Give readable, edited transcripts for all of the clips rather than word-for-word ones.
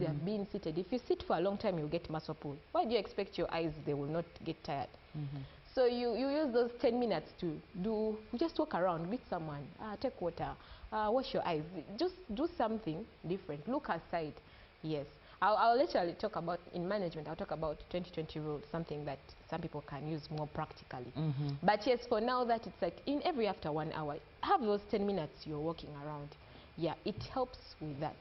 you have been seated. If you sit for a long time, you get muscle pull. Why do you expect your eyes, they will not get tired? So you use those 10 minutes to just walk around, meet someone, take water, wash your eyes. Just do something different. Look aside. Yes. I'll literally talk about, in management, I'll talk about 2020 rule, something that some people can use more practically. But yes, for now that it's like in every after 1 hour, have those 10 minutes you're walking around. Yeah, it helps with that.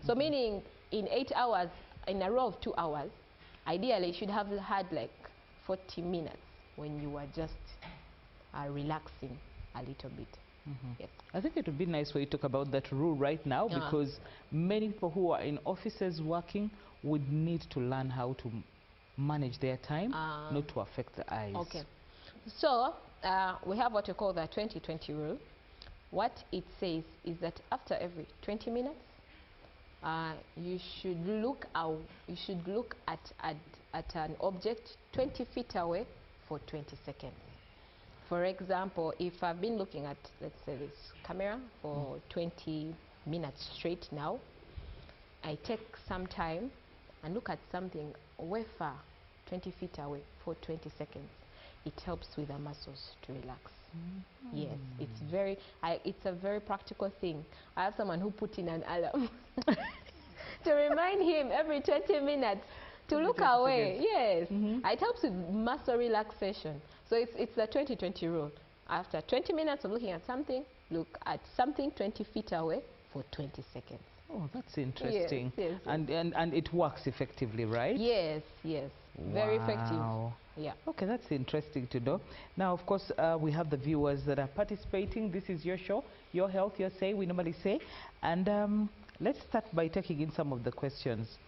So meaning in 8 hours, in a row of 2 hours, ideally you should have had like 40 minutes when you are just relaxing a little bit. Yes. I think it would be nice for you to talk about that rule right now, because many people who are in offices working would need to learn how to manage their time, not to affect the eyes. Okay. So we have what we call the 2020 rule. What it says is that after every 20 minutes, you should look at an object 20 feet away for 20 seconds. For example, if I've been looking at, let's say, this camera for 20 minutes straight now, I take some time and look at something way far, 20 feet away for 20 seconds. It helps with the muscles to relax. Yes, it's a very practical thing. I have someone who put in an alarm to remind him every 20 minutes to look away. Yes, it helps with muscle relaxation. So it's the 2020 rule. After 20 minutes of looking at something, look at something 20 feet away for 20 seconds. Oh, that's interesting. Yes. And it works effectively, right? Yes. Very effective. Yeah. Okay, that's interesting to know. Now, of course, we have the viewers that are participating. This is your show, Your Health, Your Say, we normally say. And let's start by taking in some of the questions.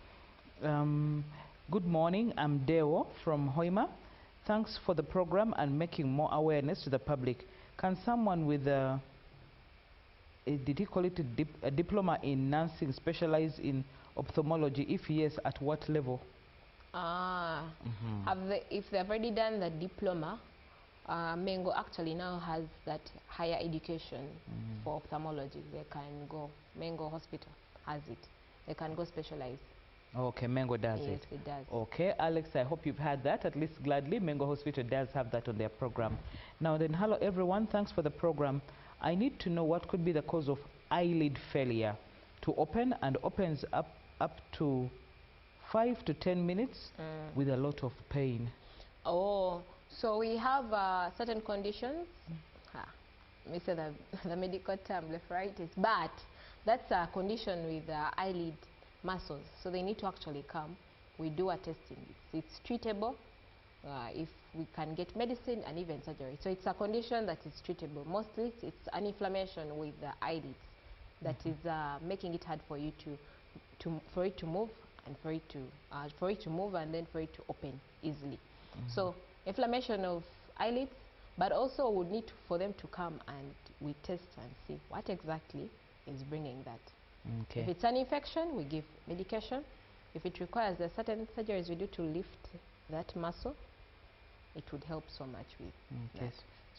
Good morning, I'm Deo from Hoima. Thanks for the program and making more awareness to the public. Can someone with did he call it a diploma in nursing specialize in ophthalmology? If yes, at what level? If they've already done the diploma, Mengo actually now has that higher education for ophthalmology. They can go, Mengo Hospital has it. They can go specialize. Okay, Mengo does it. Yes, it does. Okay, Alex, I hope you've had that, at least gladly. Mengo Hospital does have that on their program. Now then, hello everyone, thanks for the program. I need to know what could be the cause of eyelid failure to open and opens up to 5 to 10 minutes with a lot of pain. Oh, so we have certain conditions. We say the medical term, blepharitis, but that's a condition with eyelid muscles, so they need to actually come. We do a testing. It's treatable if we can get medicine and even surgery. So it's a condition that is treatable. Mostly it's an inflammation with the eyelids that is making it hard for you for it to move and for it to move and then for it to open easily. So inflammation of eyelids, but also we would need for them to come and we test and see what exactly is bringing that. Okay. If it's an infection, we give medication. If it requires the certain surgeries we do to lift that muscle, it would help so much with that.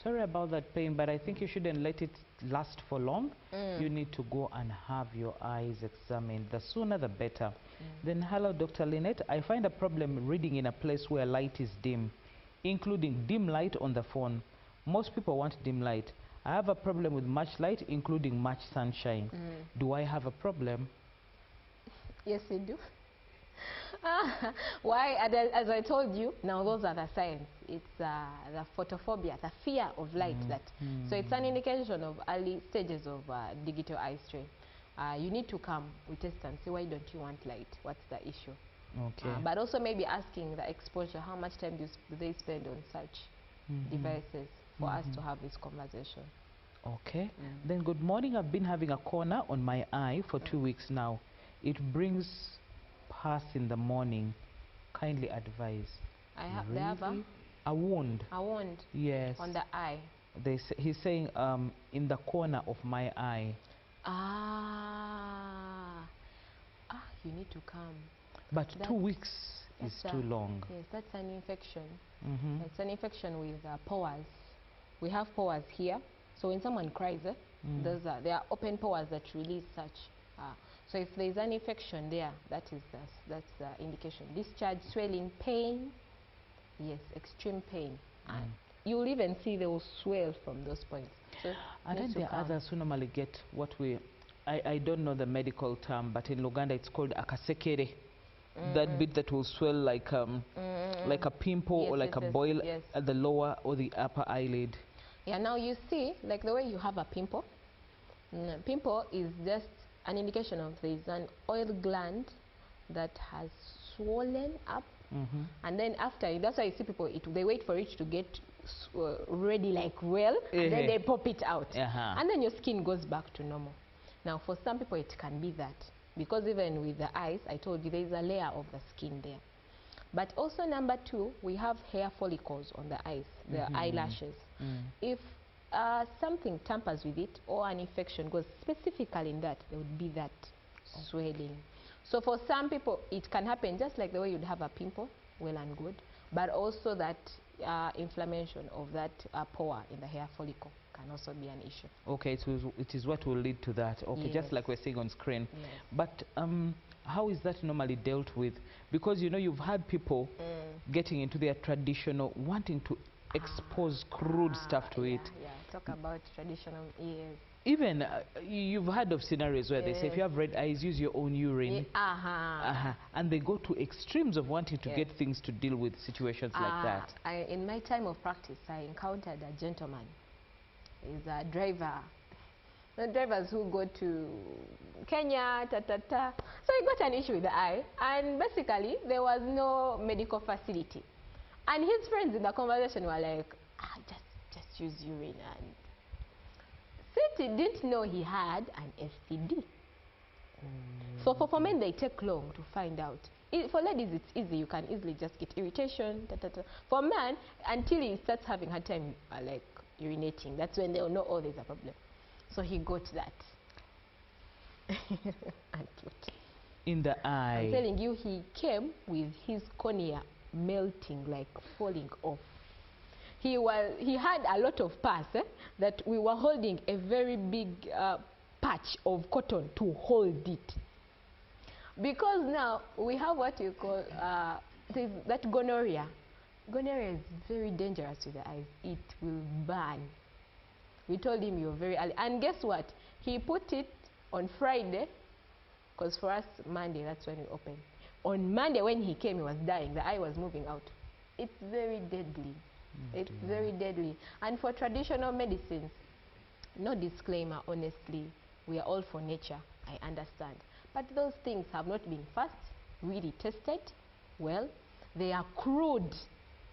Sorry about that pain, but I think you shouldn't let it last for long. You need to go and have your eyes examined. The sooner the better. Then, hello, Dr. Lynette. I find a problem reading in a place where light is dim, including dim light on the phone. Most people want dim light. I have a problem with much light, including much sunshine. Do I have a problem? Yes, you do. Why? As I told you, now those are the signs. It's the photophobia, the fear of light. So it's an indication of early stages of digital eye strain. You need to come, we test and see why don't you want light? What's the issue? Okay. But also maybe asking the exposure, how much time do they spend on such devices for us to have this conversation. Okay. Then good morning. I've been having a corner on my eye for 2 weeks now. It brings pus in the morning. Kindly advise. They have a wound. A wound. Yes. On the eye. He's saying in the corner of my eye. You need to come. But 2 weeks is too long. Yes, that's an infection. It's an infection with pores. We have pores here. So when someone cries, there are open pores that release such So if there is an infection there, that's the indication. Discharge, swelling, pain, yes, extreme pain. And you'll even see they will swell from those points. So and then there are others who normally get what I don't know the medical term, but in Luganda it's called akasekere. That bit that will swell like a pimple, or like a boil at the lower or the upper eyelid. Yeah, now you see, like the way you have a pimple. Pimple is just an indication of there is an oil gland that has swollen up, and then after, that's why you see people, they wait for it to get ready like well, and then they pop it out, and then your skin goes back to normal. Now for some people it can be that, because even with the eyes, I told you there is a layer of the skin there. But also number two, we have hair follicles on the eyes, the eyelashes. If something tampers with it, or an infection goes specifically in that, there would be that swelling. So for some people it can happen just like the way you'd have a pimple, well and good, but also that inflammation of that pore in the hair follicle can also be an issue. Okay, so it is what will lead to that. Okay, just like we're seeing on screen. But how is that normally dealt with? Because you know you've had people getting into their traditional, wanting to expose crude stuff to it. Yeah, talk about traditional, yes. Even you've heard of scenarios where they say if you have red eyes, use your own urine. And they go to extremes of wanting to get things to deal with situations like that. In my time of practice, I encountered a gentleman. He's a driver. The drivers who go to Kenya, So he got an issue with the eye, and basically there was no medical facility. And his friends in the conversation were like, just use urine. And since he didn't know he had an STD. So for men, they take long to find out. For ladies, it's easy. You can easily just get irritation. For man, until he starts having hard time like urinating, that's when they'll know, oh, there's a problem. So he got that. And put in the eye. I'm telling you, he came with his cornea melting, like falling off. He had a lot of pus that we were holding a very big patch of cotton to hold it. Because now we have what you call that gonorrhea. Gonorrhea is very dangerous to the eyes. It will burn. We told him you're very early. And guess what? He put it on Friday, because for us, Monday, that's when we open. On Monday, when he came, he was dying. The eye was moving out. It's very deadly. It's very deadly. And for traditional medicines, no disclaimer, honestly, we are all for nature, I understand. But those things have not been first really tested well. They are crude.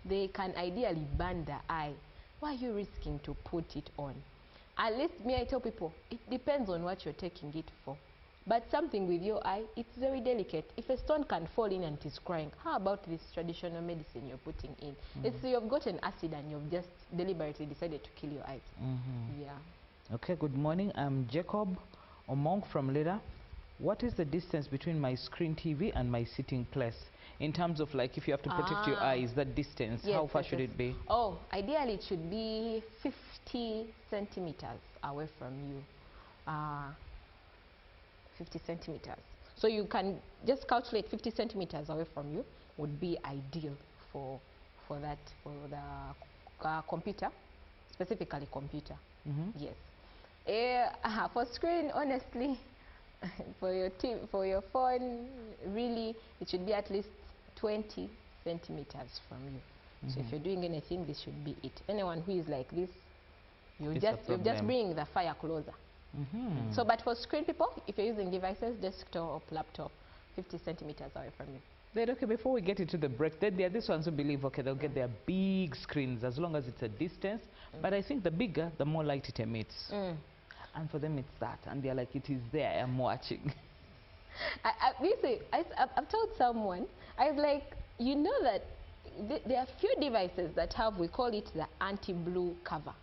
They can ideally burn the eye. Why are you risking to put it on? At least I tell people, it depends on what you're taking it for. But something with your eye, it's very delicate. If a stone can fall in and it is crying, how about this traditional medicine you're putting in? It's you've got an acid and you've just deliberately decided to kill your eyes. Yeah. Okay, good morning. I'm Jacob Omong from Lira. What is the distance between my screen TV and my sitting place? In terms of like if you have to protect your eyes, that distance, how far should it be? Oh, ideally it should be 50 centimeters away from you. 50 centimeters. So you can just calculate 50 centimeters away from you would be ideal for the computer, specifically computer. Yes. For screen, honestly, for your phone, really, it should be at least 20 centimeters from you. So if you're doing anything, this should be it. Anyone who is like this, you're just bringing the fire closer. So, but for screen people, if you're using devices, desktop, laptop, 50 centimeters away from you. Then, okay, before we get into the break, then there are these ones who believe, okay, they'll get their big screens as long as it's a distance. But I think the bigger, the more light it emits. And for them, it's that. And they're like, it is there, I'm watching. I've told someone, I was like, you know that there are few devices that have, we call it the anti-blue cover.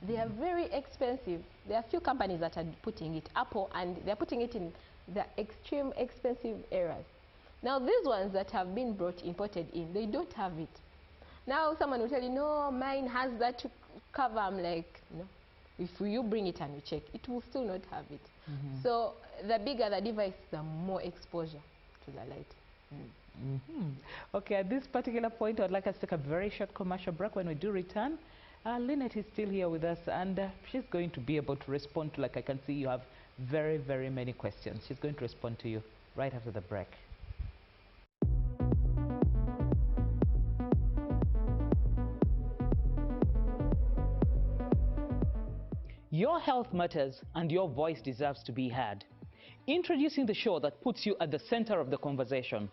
They are very expensive. There are few companies that are putting it, Apple, and they're putting it in the extreme expensive areas. Now these ones that have been imported in, they don't have it. Now someone will tell you, no, mine has that cover. I'm like, no. If you bring it and you check, it will still not have it. So the bigger the device, the more exposure to the light. Okay, at this particular point, I'd like us to take a very short commercial break. When we do return, Lynette is still here with us, and she's going to be able to respond to, like I can see you have very, very many questions. She's going to respond to you right after the break. Your health matters, and your voice deserves to be heard. Introducing the show that puts you at the center of the conversation.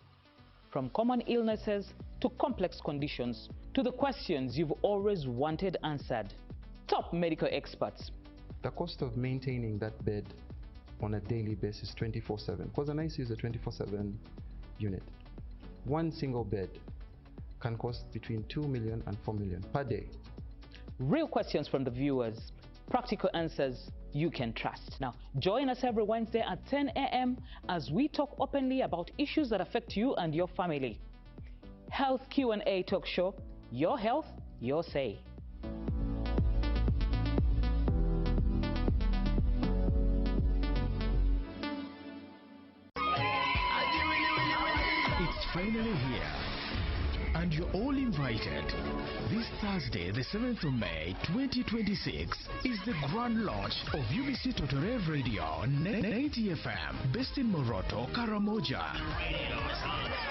From common illnesses to complex conditions to the questions you've always wanted answered. Top medical experts. The cost of maintaining that bed on a daily basis 24/7, because an ICU is a 24/7 unit. One single bed can cost between 2 million and 4 million per day. Real questions from the viewers. Practical answers you can trust. Now, join us every Wednesday at 10 a.m. as we talk openly about issues that affect you and your family. Health Q&A talk show, your health, your say. It's finally here, and you're all invited. This Thursday, the 7th of May, 2026, is the grand launch of UBC Totore Radio 90 FM, based in Moroto, Karamoja.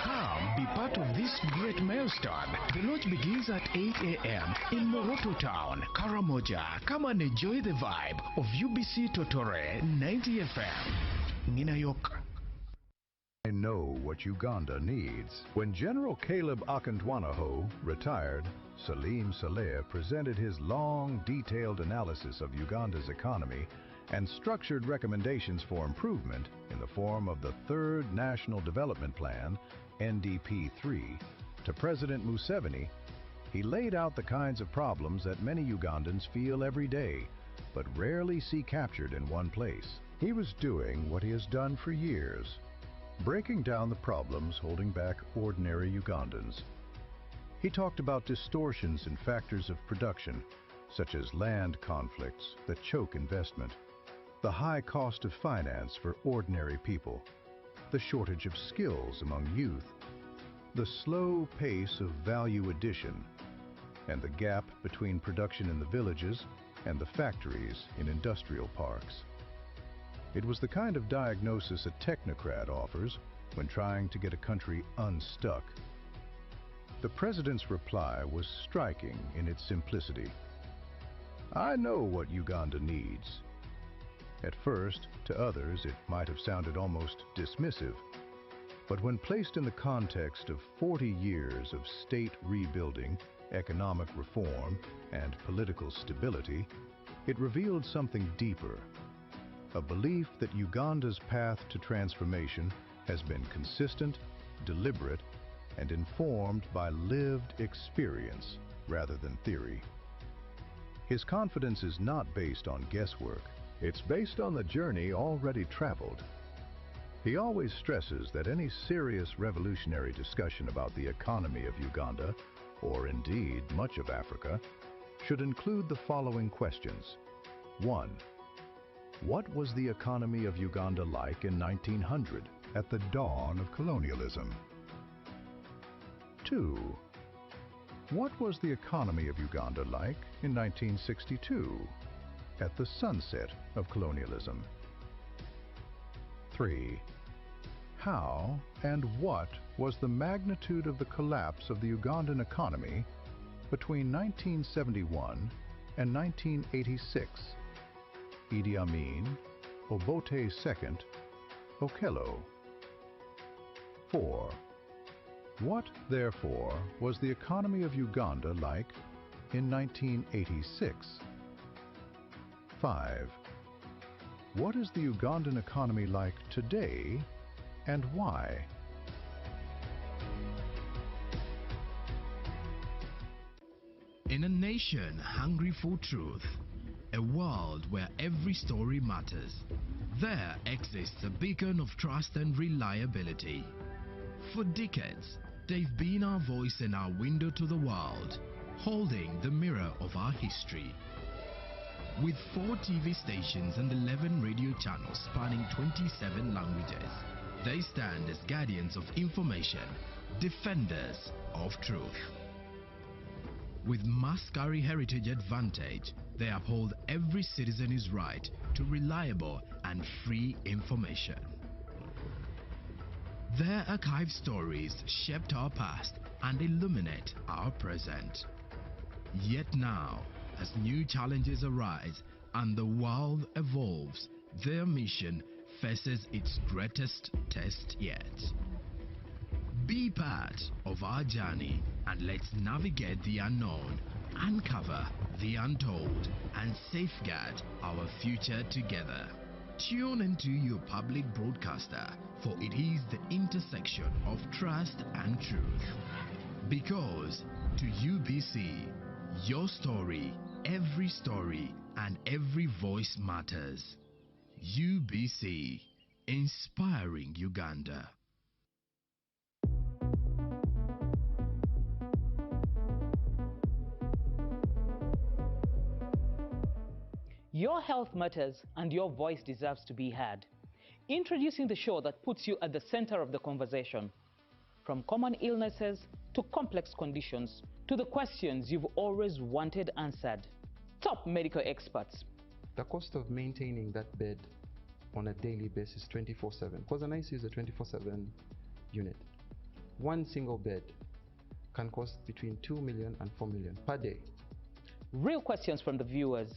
Come, be part of this great milestone. The launch begins at 8 a.m. in Moroto Town, Karamoja. Come and enjoy the vibe of UBC Totore 90 FM. Ninayoka. I know what Uganda needs. When General Caleb Akantwanaho retired, Salim Saleh presented his long, detailed analysis of Uganda's economy and structured recommendations for improvement in the form of the Third National Development Plan, NDP-3, to President Museveni. He laid out the kinds of problems that many Ugandans feel every day, but rarely see captured in one place. He was doing what he has done for years, breaking down the problems holding back ordinary Ugandans. He talked about distortions in factors of production, such as land conflicts that choke investment, the high cost of finance for ordinary people, the shortage of skills among youth, the slow pace of value addition, and the gap between production in the villages and the factories in industrial parks. It was the kind of diagnosis a technocrat offers when trying to get a country unstuck. The president's reply was striking in its simplicity. I know what Uganda needs. At first, to others, it might have sounded almost dismissive. But when placed in the context of 40 years of state rebuilding, economic reform, and political stability, it revealed something deeper. A belief that Uganda's path to transformation has been consistent, deliberate, and informed by lived experience rather than theory. His confidence is not based on guesswork. It's based on the journey already traveled. He always stresses that any serious revolutionary discussion about the economy of Uganda, or indeed much of Africa, should include the following questions. 1. What was the economy of Uganda like in 1900, at the dawn of colonialism? 2. What was the economy of Uganda like in 1962, at the sunset of colonialism? 3. How and what was the magnitude of the collapse of the Ugandan economy between 1971 and 1986? Idi Amin, Obote II, Okello. 4. What, therefore, was the economy of Uganda like in 1986? 5. What is the Ugandan economy like today, and why? In a nation hungry for truth, a world where every story matters, there exists a beacon of trust and reliability. For decades, they've been our voice and our window to the world, holding the mirror of our history. With 4 TV stations and 11 radio channels spanning 27 languages, they stand as guardians of information, defenders of truth. With Mascari Heritage Advantage, they uphold every citizen's right to reliable and free information. Their archived stories shaped our past and illuminate our present. Yet now, as new challenges arise and the world evolves, their mission faces its greatest test yet. Be part of our journey and let's navigate the unknown, uncover the untold, and safeguard our future together. Tune into your public broadcaster, for it is the intersection of trust and truth. Because to UBC, your story, every story, and every voice matters. UBC, inspiring Uganda. Your health matters and your voice deserves to be heard. Introducing the show that puts you at the center of the conversation. From common illnesses to complex conditions to the questions you've always wanted answered. Top medical experts. The cost of maintaining that bed on a daily basis 24/7, because an ICU is a 24/7 unit. One single bed can cost between 2 million and 4 million per day. Real questions from the viewers.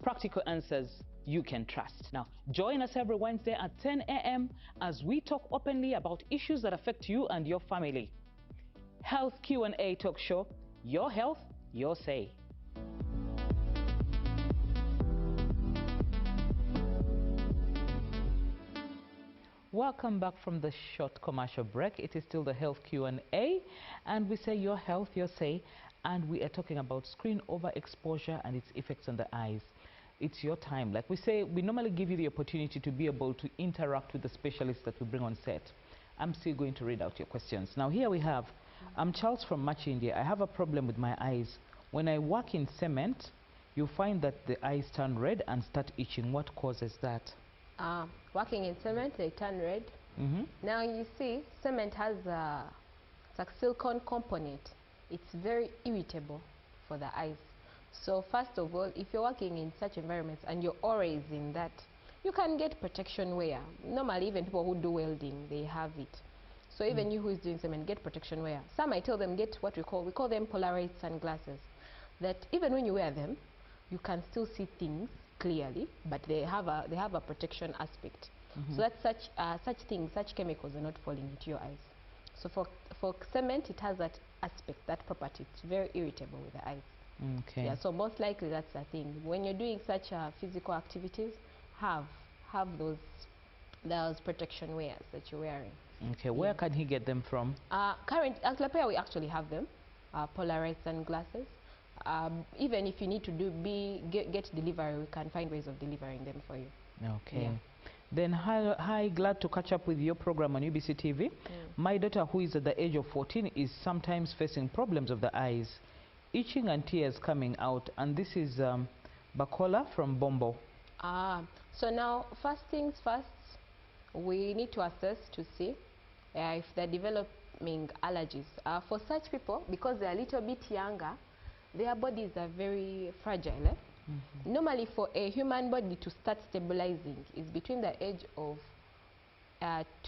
Practical answers you can trust. Now, join us every Wednesday at 10 a.m. as we talk openly about issues that affect you and your family. Health Q&A talk show. Your health, your say. Welcome back from the short commercial break. It is still the Health Q&A, and we say your health, your say, and we are talking about screen overexposure and its effects on the eyes. It's your time. Like we say, we normally give you the opportunity to be able to interact with the specialists that we bring on set. I'm still going to read out your questions. Now here we have, I'm Charles from Machi, India. I have a problem with my eyes. When I work in cement, you find that the eyes turn red and start itching. What causes that? Working in cement, they turn red. Now you see, cement has it's a silicone component. It's very irritable for the eyes. So first of all, if you're working in such environments and your aura is in that, you can get protection wear. Normally, even people who do welding, they have it. So even you who is doing cement, get protection wear. Some I tell them get what we call them polarized sunglasses. That even when you wear them, you can still see things clearly, but they have a protection aspect. So that such chemicals are not falling into your eyes. So for cement, it has that aspect, that property. It's very irritable with the eyes. Okay. Yeah, so most likely that's the thing. When you're doing such physical activities, have those protection wears that you're wearing. Okay, where can he get them from? Currently, we actually have them, polarized sunglasses. Even if you need to get delivery, we can find ways of delivering them for you. Okay. Yeah. Then hi, glad to catch up with your program on UBC TV. My daughter, who is at the age of 14, is sometimes facing problems of the eyes, itching and tears coming out, and this is Bakola from Bombo. So now, first things first, we need to assess to see if they're developing allergies. For such people, because they're a little bit younger, their bodies are very fragile. Normally, for a human body to start stabilizing is between the age of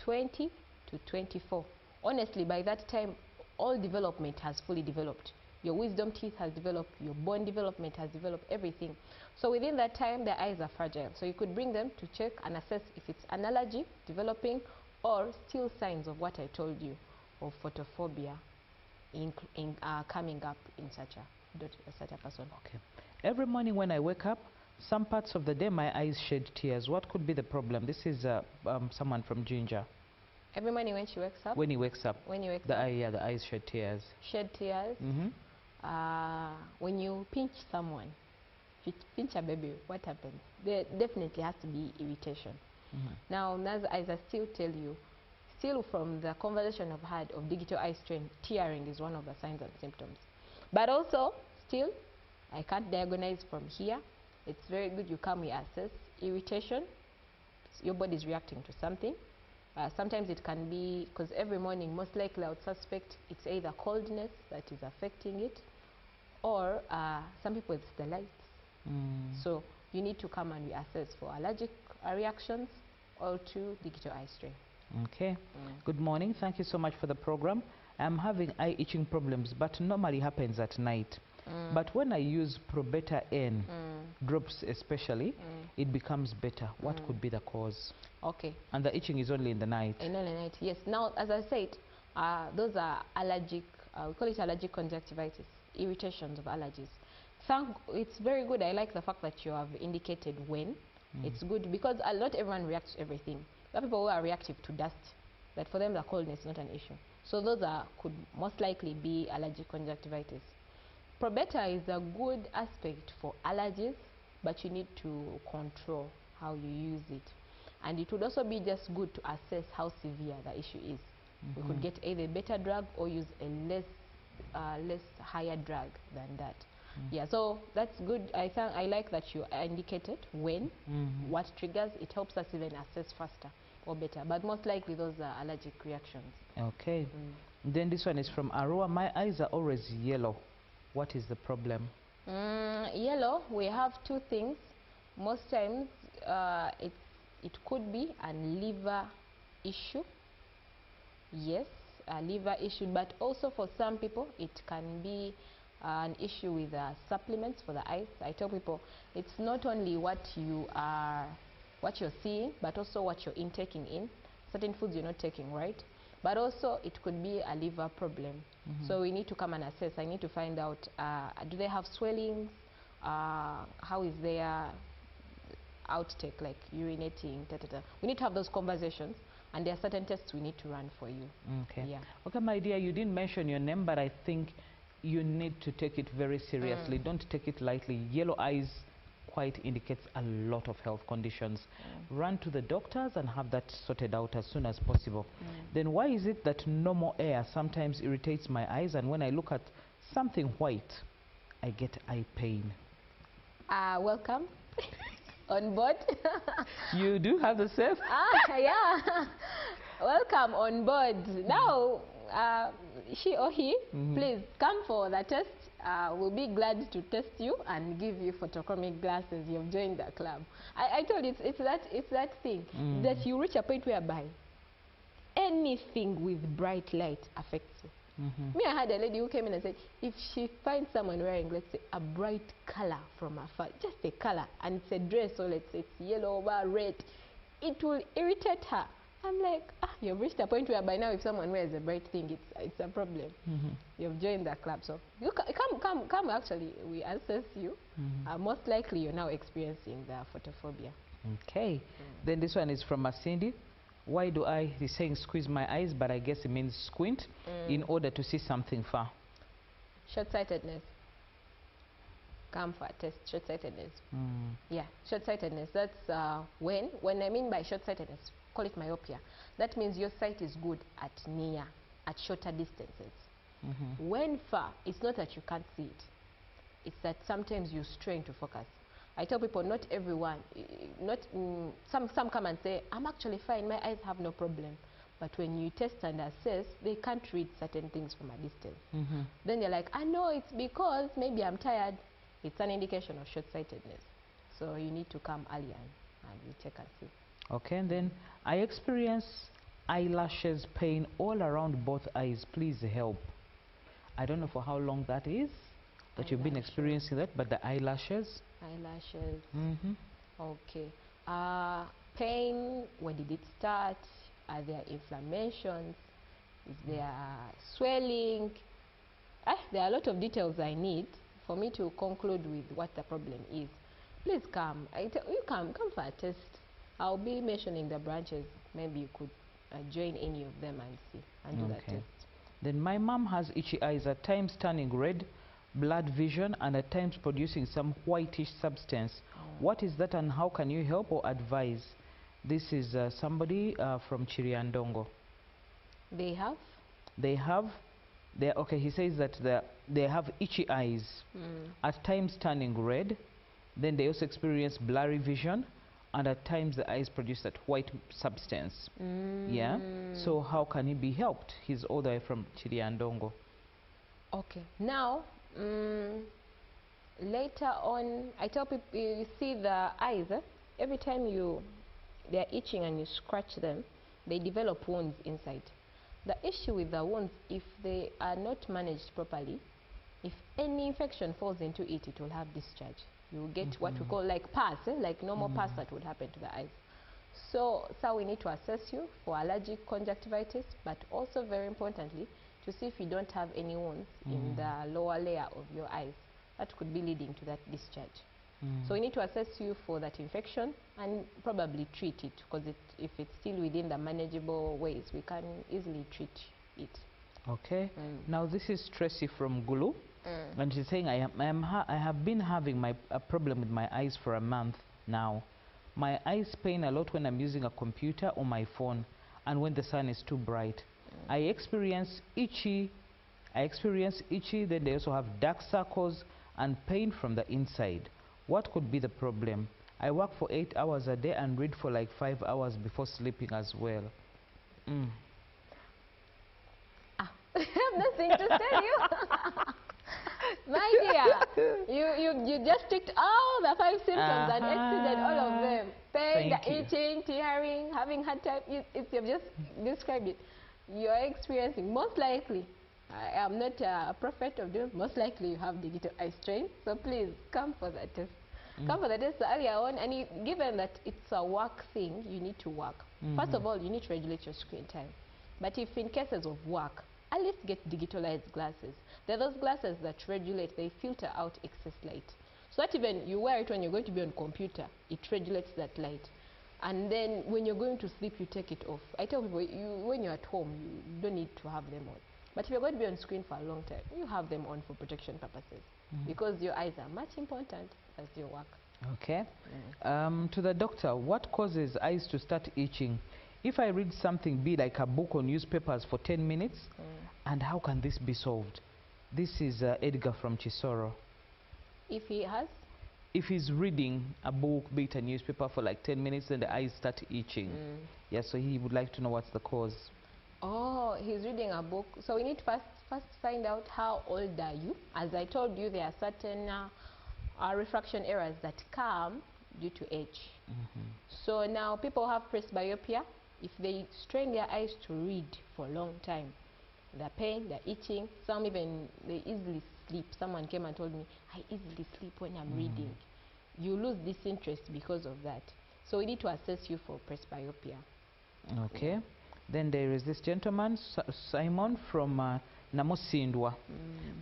20 to 24. Honestly, by that time, all development has fully developed. Your wisdom teeth has developed, your bone development has developed, everything. So within that time, their eyes are fragile. So you could bring them to check and assess if it's an allergy developing or still signs of what I told you of photophobia coming up in such a person. Okay. Every morning when I wake up, some parts of the day my eyes shed tears. What could be the problem? This is someone from Ginger. Every morning when she wakes up? When he wakes up. When he wakes up? Yeah, the eyes shed tears. Shed tears? When you pinch someone, if you pinch a baby, what happens? There definitely has to be irritation. Now, as I still tell you, still from the conversation I've had of digital eye strain, tearing is one of the signs and symptoms. But also, still, I can't diagnose from here. it's very good you come, we assess irritation. Your body is reacting to something. Sometimes it can be, because every morning, most likely I would suspect it's either coldness that is affecting it, or some people it's the lights. So you need to come and we assess for allergic reactions or to digital eye strain. Okay. Good morning. Thank you so much for the program. I'm having eye itching problems, but normally happens at night. But when I use Probeta N drops especially, it becomes better. What could be the cause? Okay. And the itching is only in the night? In the night, yes. Now, as I said, those are allergic, we call it allergic conjunctivitis, irritations of allergies. It's very good. I like the fact that you have indicated when. It's good because not everyone reacts to everything. There are people who are reactive to dust, but for them the coldness is not an issue. So those could most likely be allergic conjunctivitis. Probeta is a good aspect for allergies, but you need to control how you use it. And it would also be just good to assess how severe the issue is. We could get either a better drug or use a less higher drug than that. Yeah, so that's good. I like that you indicated when, what triggers. It helps us even assess faster or better. But most likely those are allergic reactions. Okay. Then this one is from Arua. My eyes are always yellow. What is the problem? Yellow, we have two things. Most times it could be a liver issue. Yes, a liver issue, but also for some people it can be an issue with supplements for the eyes. I tell people it's not only what you're seeing, but also what you're intaking in. Certain foods you're not taking, right? But also it could be a liver problem. So we need to come and assess. I need to find out, do they have swellings? How is their outtake, like urinating, We need to have those conversations, and there are certain tests we need to run for you. Okay. Yeah. Okay, my dear, you didn't mention your name, but I think you need to take it very seriously. Don't take it lightly. Yellow eyes quite indicates a lot of health conditions. Run to the doctors and have that sorted out as soon as possible. Then why is it that normal air sometimes irritates my eyes, and when I look at something white, I get eye pain? Welcome on board. You do have the same? Yeah. Welcome on board. Now, she or he, please come for the test. We'll be glad to test you and give you photochromic glasses. You've joined the club. I told you it's that thing that you reach a point whereby anything with bright light affects you. Me, I had a lady who came in and said if she finds someone wearing, let's say, a bright color from afar, just a color, and it's a dress, or let's say it's yellow or red, it will irritate her. I'm like, you've reached a point where by now if someone wears a bright thing, it's a problem. You've joined the club. So you come actually, we assess you. Most likely you're now experiencing the photophobia. Okay. Then this one is from Masindi. Why do he's saying squeeze my eyes, but I guess it means squint in order to see something far? Short-sightedness. Come for a test, short-sightedness. Yeah, short-sightedness. That's when I mean by short-sightedness, call it myopia. That means your sight is good at shorter distances. When far, it's not that you can't see it. It's that sometimes you strain to focus. I tell people, not everyone, some come and say, I'm actually fine, my eyes have no problem. But when you test and assess, they can't read certain things from a distance. Then they're like, I know it's because maybe I'm tired. It's an indication of short-sightedness. So you need to come earlier and we check and see. Okay, and then I experience eyelashes pain all around both eyes. Please help. I don't know for how long that is that you've been experiencing that, but the eyelashes. Eyelashes. Okay. Pain, when did it start? Are there inflammations? Is there swelling? There are a lot of details I need for me to conclude with what the problem is. Please come. You come for a test. I'll be mentioning the branches. Maybe you could join any of them and see and do that test. Then my mom has itchy eyes, at times turning red, blood vision, and at times producing some whitish substance. What is that, and how can you help or advise? This is somebody from Chiriandongo. They have? Okay, he says that they have itchy eyes, at times turning red, Then they also experience blurry vision, and at times the eyes produce that white substance. Yeah. So how can he be helped? He's all the way from Chiriandongo. Okay. Now, later on, I tell people, you see the eyes, every time they're itching and you scratch them, they develop wounds inside. The issue with the wounds, if they are not managed properly, if any infection falls into it, it will have discharge. You will get what we call like pus, like normal pus that would happen to the eyes. So we need to assess you for allergic conjunctivitis, but also very importantly, to see if you don't have any wounds in the lower layer of your eyes. That could be leading to that discharge. So we need to assess you for that infection and probably treat it, because if it's still within the manageable ways, we can easily treat it. Okay. Now this is Tracy from Gulu, and she's saying, I have been having a problem with my eyes for a month now. My eyes pain a lot when I'm using a computer or my phone, and when the sun is too bright. I experience itchy. Then they also have dark circles and pain from the inside. What could be the problem? I work for 8 hours a day and read for like 5 hours before sleeping as well. I have nothing to tell you. My dear, you just ticked all the 5 symptoms and exceeded all of them. Pain, the itching, tearing, having hard time. You've just described it. You're experiencing, most likely, I am not a prophet of doom, most likely you have digital eye strain. So please come for the test. Come for the test earlier on, and given that it's a work thing, you need to work. First of all, you need to regulate your screen time. But if in cases of work, at least get digitalized glasses. They're those glasses that regulate, they filter out excess light. So that even you wear it when you're going to be on computer, it regulates that light. And then when you're going to sleep, you take it off. I tell people, when you're at home, you don't need to have them on. But if you're going to be on screen for a long time, you have them on for protection purposes, because your eyes are much important as your work. Okay. To the doctor, what causes eyes to start itching? If I read something, be like a book or newspapers for 10 minutes, and how can this be solved? This is Edgar from Chisoro. If he has? If he's reading a book, be it a newspaper, for like 10 minutes, then the eyes start itching. Yeah, so he would like to know what's the cause. Oh, he's reading a book. So we need to first find out how old are you. As I told you, there are certain refraction errors that come due to age. So now people have presbyopia. If they strain their eyes to read for a long time, the pain, the itching, some even they easily sleep. Someone came and told me, I easily sleep when I'm reading. You lose this interest because of that. So we need to assess you for presbyopia. Okay. Yeah. Then there is this gentleman, Simon from Namosindwa.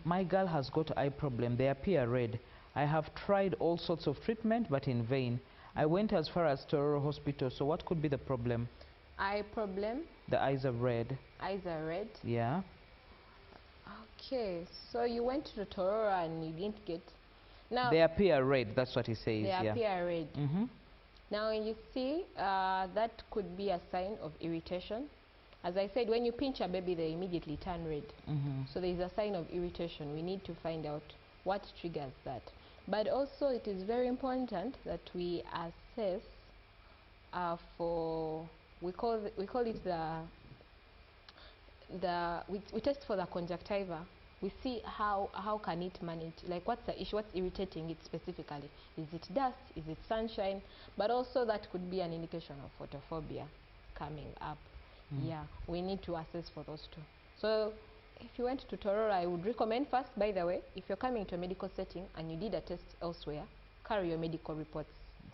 My girl has got eye problem. They appear red. I have tried all sorts of treatment, but in vain. I went as far as Tororo Hospital. So what could be the problem? Eye problem? The eyes are red. Eyes are red? Yeah. Okay, so you went to the Tororo and you didn't get... Now they appear red, that's what he says. They appear red. Now you see, that could be a sign of irritation. As I said, when you pinch a baby, they immediately turn red. So there is a sign of irritation. We need to find out what triggers that. But also it is very important that we assess for, we call it we test for the conjunctiva. We see how can it manage, like what's the issue, what's irritating it specifically. Is it dust, is it sunshine? But also that could be an indication of photophobia coming up. Yeah, we need to assess for those two. So if you went to Tororo, I would recommend first, by the way, if you're coming to a medical setting and you did a test elsewhere, carry your medical reports.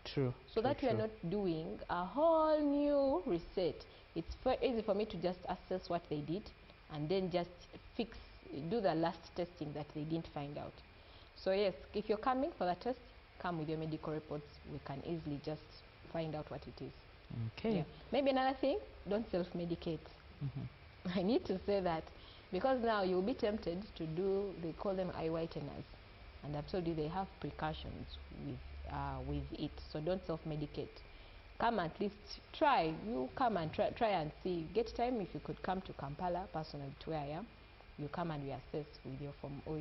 True. So that we are not doing a whole new reset. It's very easy for me to just assess what they did and then just do the last testing that they didn't find out. So yes, if you're coming for the test, come with your medical reports. We can easily just find out what it is. Okay. Yeah. Maybe another thing, don't self-medicate. I need to say that, because now you'll be tempted to do, they call them eye whiteners. And I've told you they have precautions with it. So don't self-medicate. Come at least try. You come and try and see. Get time if you could come to Kampala, personally to where I am. You come and we assess with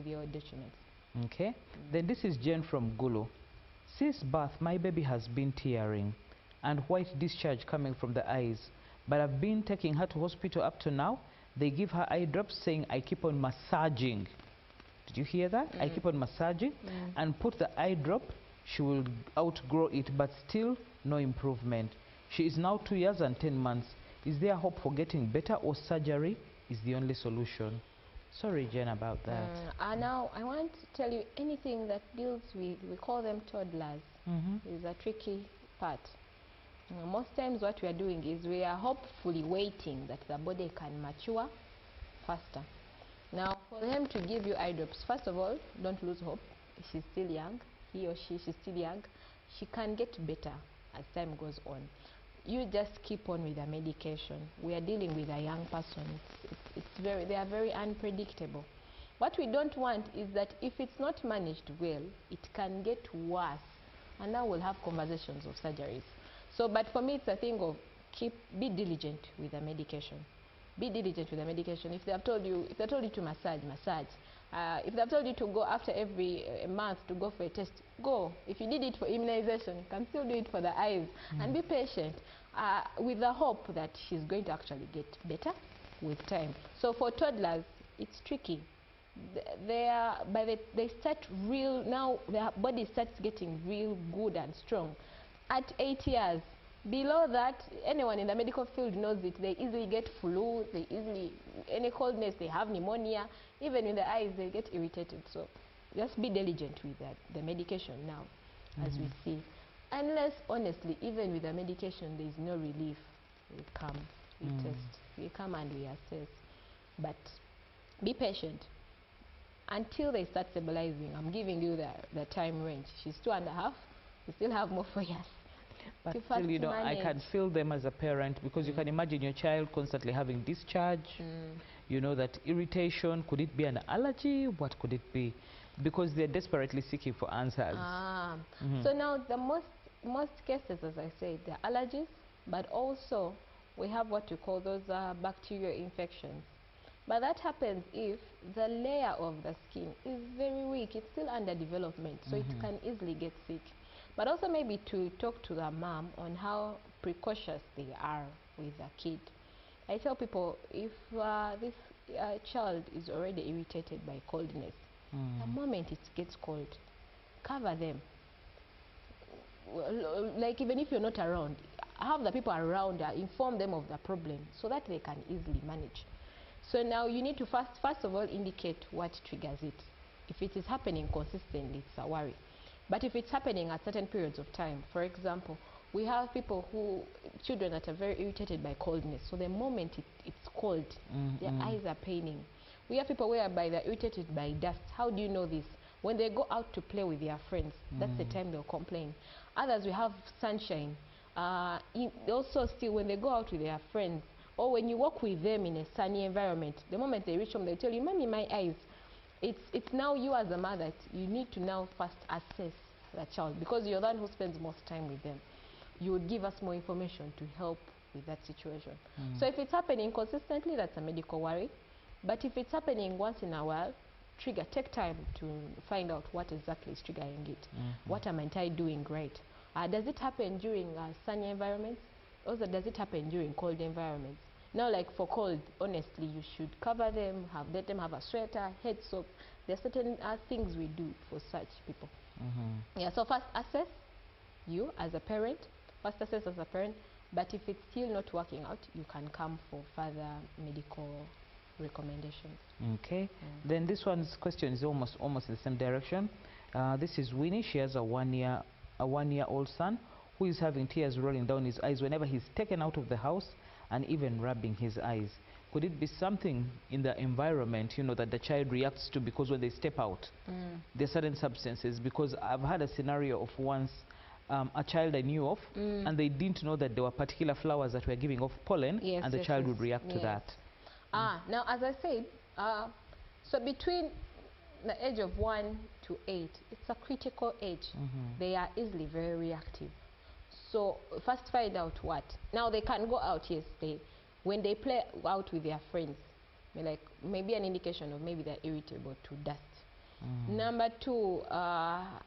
your detriment. Okay. Then this is Jen from Gulu. Since birth, my baby has been tearing and white discharge coming from the eyes, but I've been taking her to hospital up to now. They give her eye drops saying I keep on massaging. Did you hear that? I keep on massaging and put the eye drop. She will outgrow it, but still no improvement. She is now 2 years and 10 months. Is there hope for getting better, or surgery is the only solution? Sorry, Jen, about that. Now, I want to tell you, anything that deals with, we call them toddlers, is a tricky part. Most times what we are doing is we are hopefully waiting that the body can mature faster. Now, for them to give you eye drops, first of all, don't lose hope. She's still young. He or she's still young. She can get better as time goes on. You just keep on with the medication. We are dealing with a young person. They are very unpredictable. What we don't want is that if it's not managed well, it can get worse, and now we'll have conversations of surgeries. So, but for me, it's a thing of be diligent with the medication. Be diligent with the medication. If they have told you, to massage, massage. If they have told you to go after every month to go for a test, go. If you did it for immunization, you can still do it for the eyes. And be patient with the hope that she's going to actually get better with time. So for toddlers, it's tricky. They start real, now their body starts getting real good and strong at 8 years. Below that, anyone in the medical field knows it. They easily get flu, any coldness, they have pneumonia. Even in the eyes, they get irritated. So just be diligent with the medication now, as we see. Unless, honestly, even with the medication, there is no relief, we come, we test, we come and we assess. But be patient until they start stabilizing. I'm giving you the time range. She's 2.5. We still have more 4 years. But still, you know, I can feel them as a parent, because you can imagine your child constantly having discharge. You know, that irritation. Could it be an allergy? What could it be? Because they're desperately seeking for answers. So now the most cases, as I said, they're allergies, but also we have what you call those bacterial infections. But that happens if the layer of the skin is very weak. It's still under development, so it can easily get sick. But also maybe to talk to the mom on how precautious they are with the kid. I tell people, if this child is already irritated by coldness, the moment it gets cold, cover them. Like, even if you're not around, have the people around, inform them of the problem so that they can easily manage. So now you need to first of all indicate what triggers it. If it is happening consistently, it's a worry. But if it's happening at certain periods of time, for example, we have children that are very irritated by coldness. So the moment it's cold, their eyes are paining. We have people whereby they're irritated by dust. How do you know this? When they go out to play with their friends, that's the time they'll complain. Others, we have sunshine. Also still, when they go out with their friends, or when you walk with them in a sunny environment, the moment they reach home, they tell you, "Mommy, my eyes." It's now you as a mother, you need to now first assess the child, because you're the one who spends most time with them. You would give us more information to help with that situation. So if it's happening consistently, that's a medical worry. But if it's happening once in a while, take time to find out what exactly is triggering it. What am I doing right? Does it happen during sunny environments? Also, does it happen during cold environments? Now, like for cold, honestly, you should cover them, let them have a sweater, head soap. There are certain things we do for such people. Yeah, so first assess you as a parent. But if it's still not working out, you can come for further medical recommendations. Okay. Then this one's question is almost in the same direction. This is Winnie. She has a one-year-old son who is having tears rolling down his eyes whenever he's taken out of the house, and even rubbing his eyes. Could it be something in the environment, you know, that the child reacts to, because when they step out, there are certain substances? Because I've had a scenario of once a child I knew of, and they didn't know that there were particular flowers that were giving off pollen, and the child would react to that. Now, as I said, so between the age of 1 to 8, it's a critical age. They are easily very reactive. So first find out what. Now they can go out, yes, when they play out with their friends, like maybe an indication of maybe they're irritable to dust. Number 2,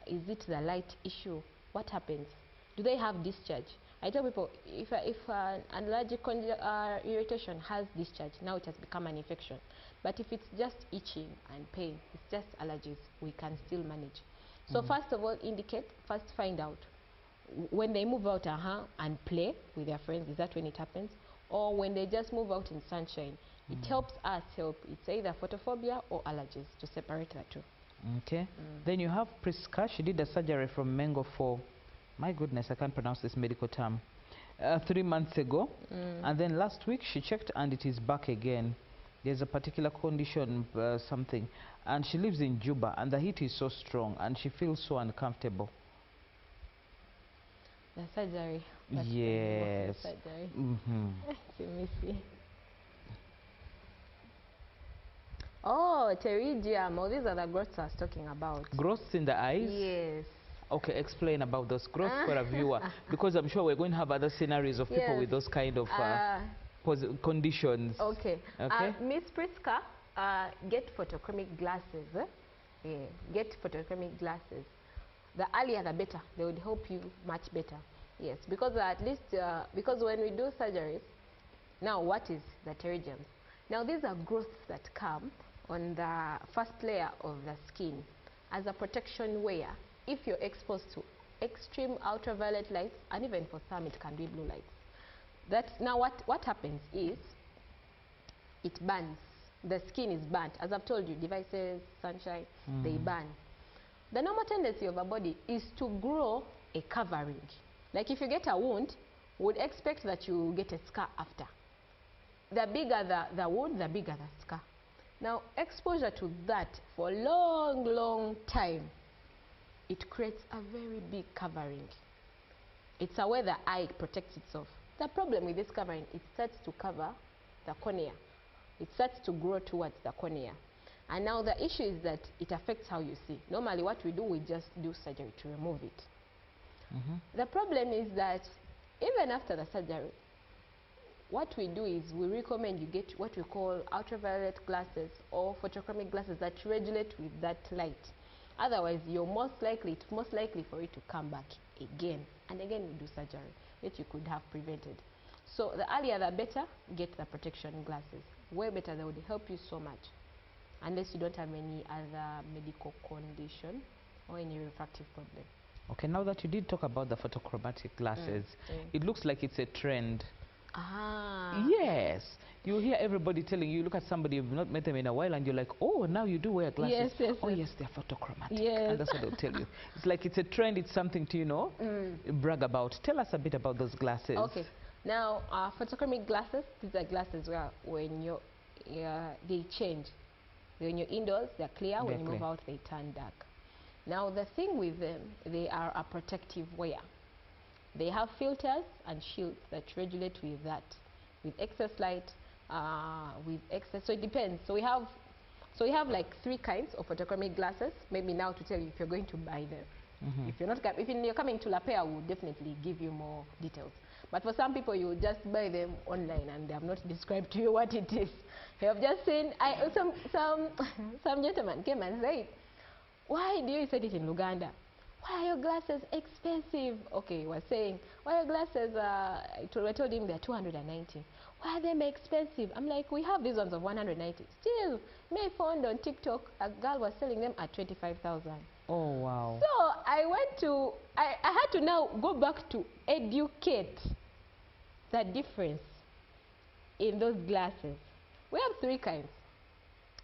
is it the light issue? what happens? Do they have discharge? I tell people, if an allergic irritation has discharge, now it has become an infection. But if it's just itching and pain, it's just allergies, we can still manage. So first of all, first find out. When they move out and play with their friends, is that when it happens? Or when they just move out in sunshine, it helps us help. It's either photophobia or allergies, to separate the two. Okay. Then you have Priska. She did a surgery from Mengo for, my goodness, I can't pronounce this medical term, 3 months ago. And then last week she checked and it is back again. There's a particular condition, something. And she lives in Juba and the heat is so strong and she feels so uncomfortable. The surgery. Yes. The surgery. Let me see. Oh, pterygium. Oh, these are the growths I was talking about. Growths in the eyes? Yes. Okay, explain about those growths for a viewer, because I'm sure we're going to have other scenarios of people with those kind of conditions. Okay. Okay. Miss Priska, get photochromic glasses. Get photochromic glasses. The earlier the better. They would help you much better. Yes, because at least, because when we do surgeries, now what is the pterygium? Now these are growths that come on the first layer of the skin as a protection wear if you're exposed to extreme ultraviolet lights, and even for some it can be blue lights. Now what happens is it burns. The skin is burnt. As I've told you, devices, sunshine, they burn. The normal tendency of a body is to grow a covering. Like if you get a wound, would expect that you get a scar after. The bigger the wound, the bigger the scar. Now, exposure to that for a long, long time, it creates a very big covering. It's a way the eye protects itself. The problem with this covering, it starts to cover the cornea. It starts to grow towards the cornea. And now the issue is that it affects how you see. Normally what we do, we just do surgery to remove it. The problem is that even after the surgery, what we do is we recommend you get what we call ultraviolet glasses or photochromic glasses that regulate with that light. Otherwise, it's most likely for it to come back again and again. We do surgery that you could have prevented. So the earlier the better. Get the protection glasses. Way better. They would help you so much, unless you don't have any other medical condition or any refractive problem. Okay, now that you did talk about the photochromatic glasses, it looks like it's a trend. Yes. You hear everybody telling you, look at somebody, you've not met them in a while, and you're like, oh, now you do wear glasses. Yes, oh, yes, they're photochromatic. Yes. And that's what they'll tell you. It's like it's a trend, it's something to, you know, brag about. Tell us a bit about those glasses. Okay. Now, photochromic glasses, these are glasses where when they change. When you're indoors, they're clear. When you move out, they turn dark. Now, the thing with them, they are a protective wear. They have filters and shields that regulate with that, with excess light, with excess. So it depends. So we have like 3 kinds of photochromic glasses. Maybe now to tell you if you're going to buy them. If you're coming to La Paix, we'll definitely give you more details. But for some people, you just buy them online and they have not described to you what it is. You have just seen. Some gentleman came and said, "Why do you sell it in Luganda? Why are your glasses expensive?" Okay, he was saying, "Why are your glasses?" I told him they're 290. Why are they expensive? I'm like, we have these ones of 190. Still, me found on TikTok a girl was selling them at 25,000. Oh wow! So I had to now go back to educate the difference in those glasses. We have 3 kinds.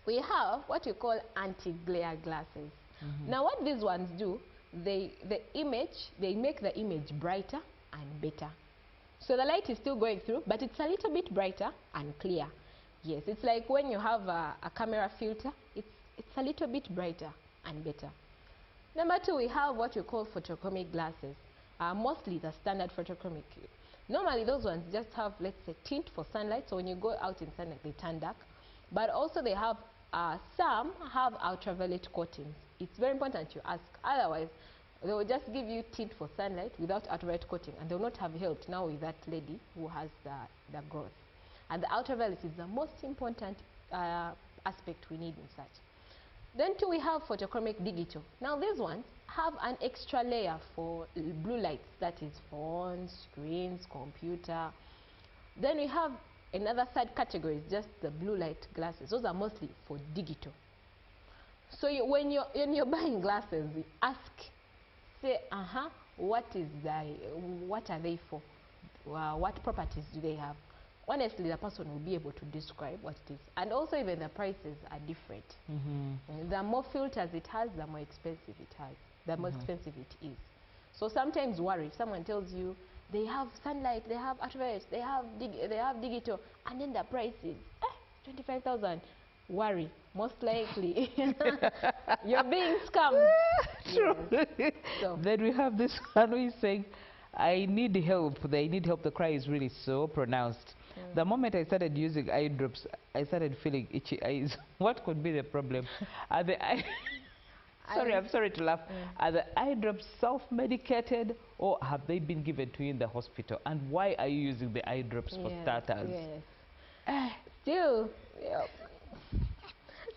We have what we call anti-glare glasses. Now what these ones do, they make the image brighter and better. So the light is still going through, but it's a little bit brighter and clear. Yes, it's like when you have a camera filter, it's a little bit brighter and better. Number 2, we have what we call photochromic glasses. Mostly the standard photochromic. Normally those ones just have, let's say, tint for sunlight. So when you go out in sunlight, they turn dark. But also they have, some have ultraviolet coatings. It's very important you ask. Otherwise, they will just give you tint for sunlight without ultraviolet coating, and they will not have helped now with that lady who has the growth. And the ultraviolet is the most important aspect we need in such. Then too, we have photochromic digital. Now these ones have an extra layer for blue lights, that is phones, screens, computer. Then we have another third category, is just the blue light glasses. Those are mostly for digital. So when you're buying glasses, you ask, say, what are they for? What properties do they have? Honestly, the person will be able to describe what it is. And also even the prices are different. The more filters it has, the more expensive it has. The more expensive it is. So sometimes worry, if someone tells you they have sunlight, they have ultraviolet, they have digital, and then the price is 25,000. Worry, most likely you're being scammed. True. Yes. So. Then we have this one who is saying, I need help. The cry is really so pronounced. The moment I started using eye drops, I started feeling itchy eyes. What could be the problem? Are the eye I'm sorry to laugh. Are the eye drops self-medicated, or have they been given to you in the hospital? And why are you using the eye drops for starters? Yes. Still,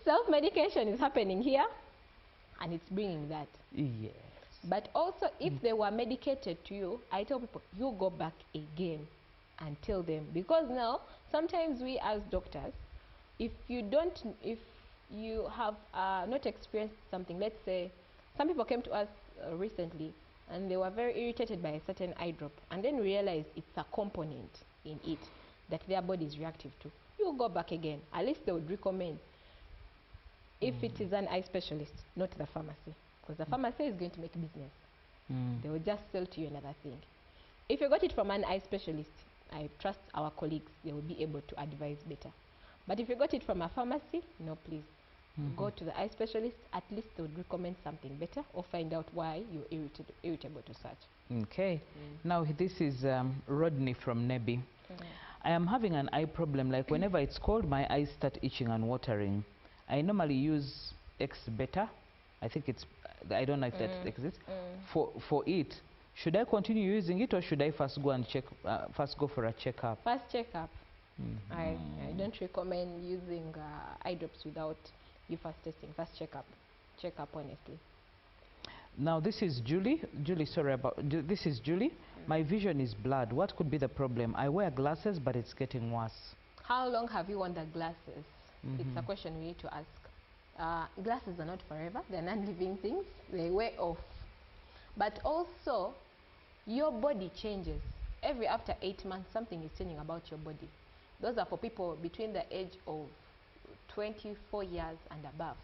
self-medication is happening here, and it's bringing that. Yes. But also, if they were medicated to you, I tell people, you go back again and tell them. Because now, sometimes we as doctors, if you have not experienced something, let's say, some people came to us recently, and they were very irritated by a certain eye drop, and then realized it's a component in it that their body is reactive to. You go back again. At least they would recommend, if it is an eye specialist, not the pharmacy. Because the pharmacy is going to make business. They will just sell to you another thing. If you got it from an eye specialist, I trust our colleagues, they will be able to advise better. But if you got it from a pharmacy, no, please. Go to the eye specialist. At least they would recommend something better, or find out why you're irritable to such. Okay. Now this is Rodney from Nebi. I am having an eye problem. Like whenever it's cold, my eyes start itching and watering. I normally use X Beta. I think it's, I don't know if that exists. For it, should I continue using it, or should I first go for a checkup? First checkup. I don't recommend using eye drops without you first testing. First checkup. Checkup, honestly. Now this is Julie. This is Julie. My vision is blurred. What could be the problem? I wear glasses, but it's getting worse. How long have you worn the glasses? It's a question we need to ask. Glasses are not forever. They're non-living things. They wear off. But also, your body changes. After 8 months, something is changing about your body. Those are for people between the age of 24 years and above.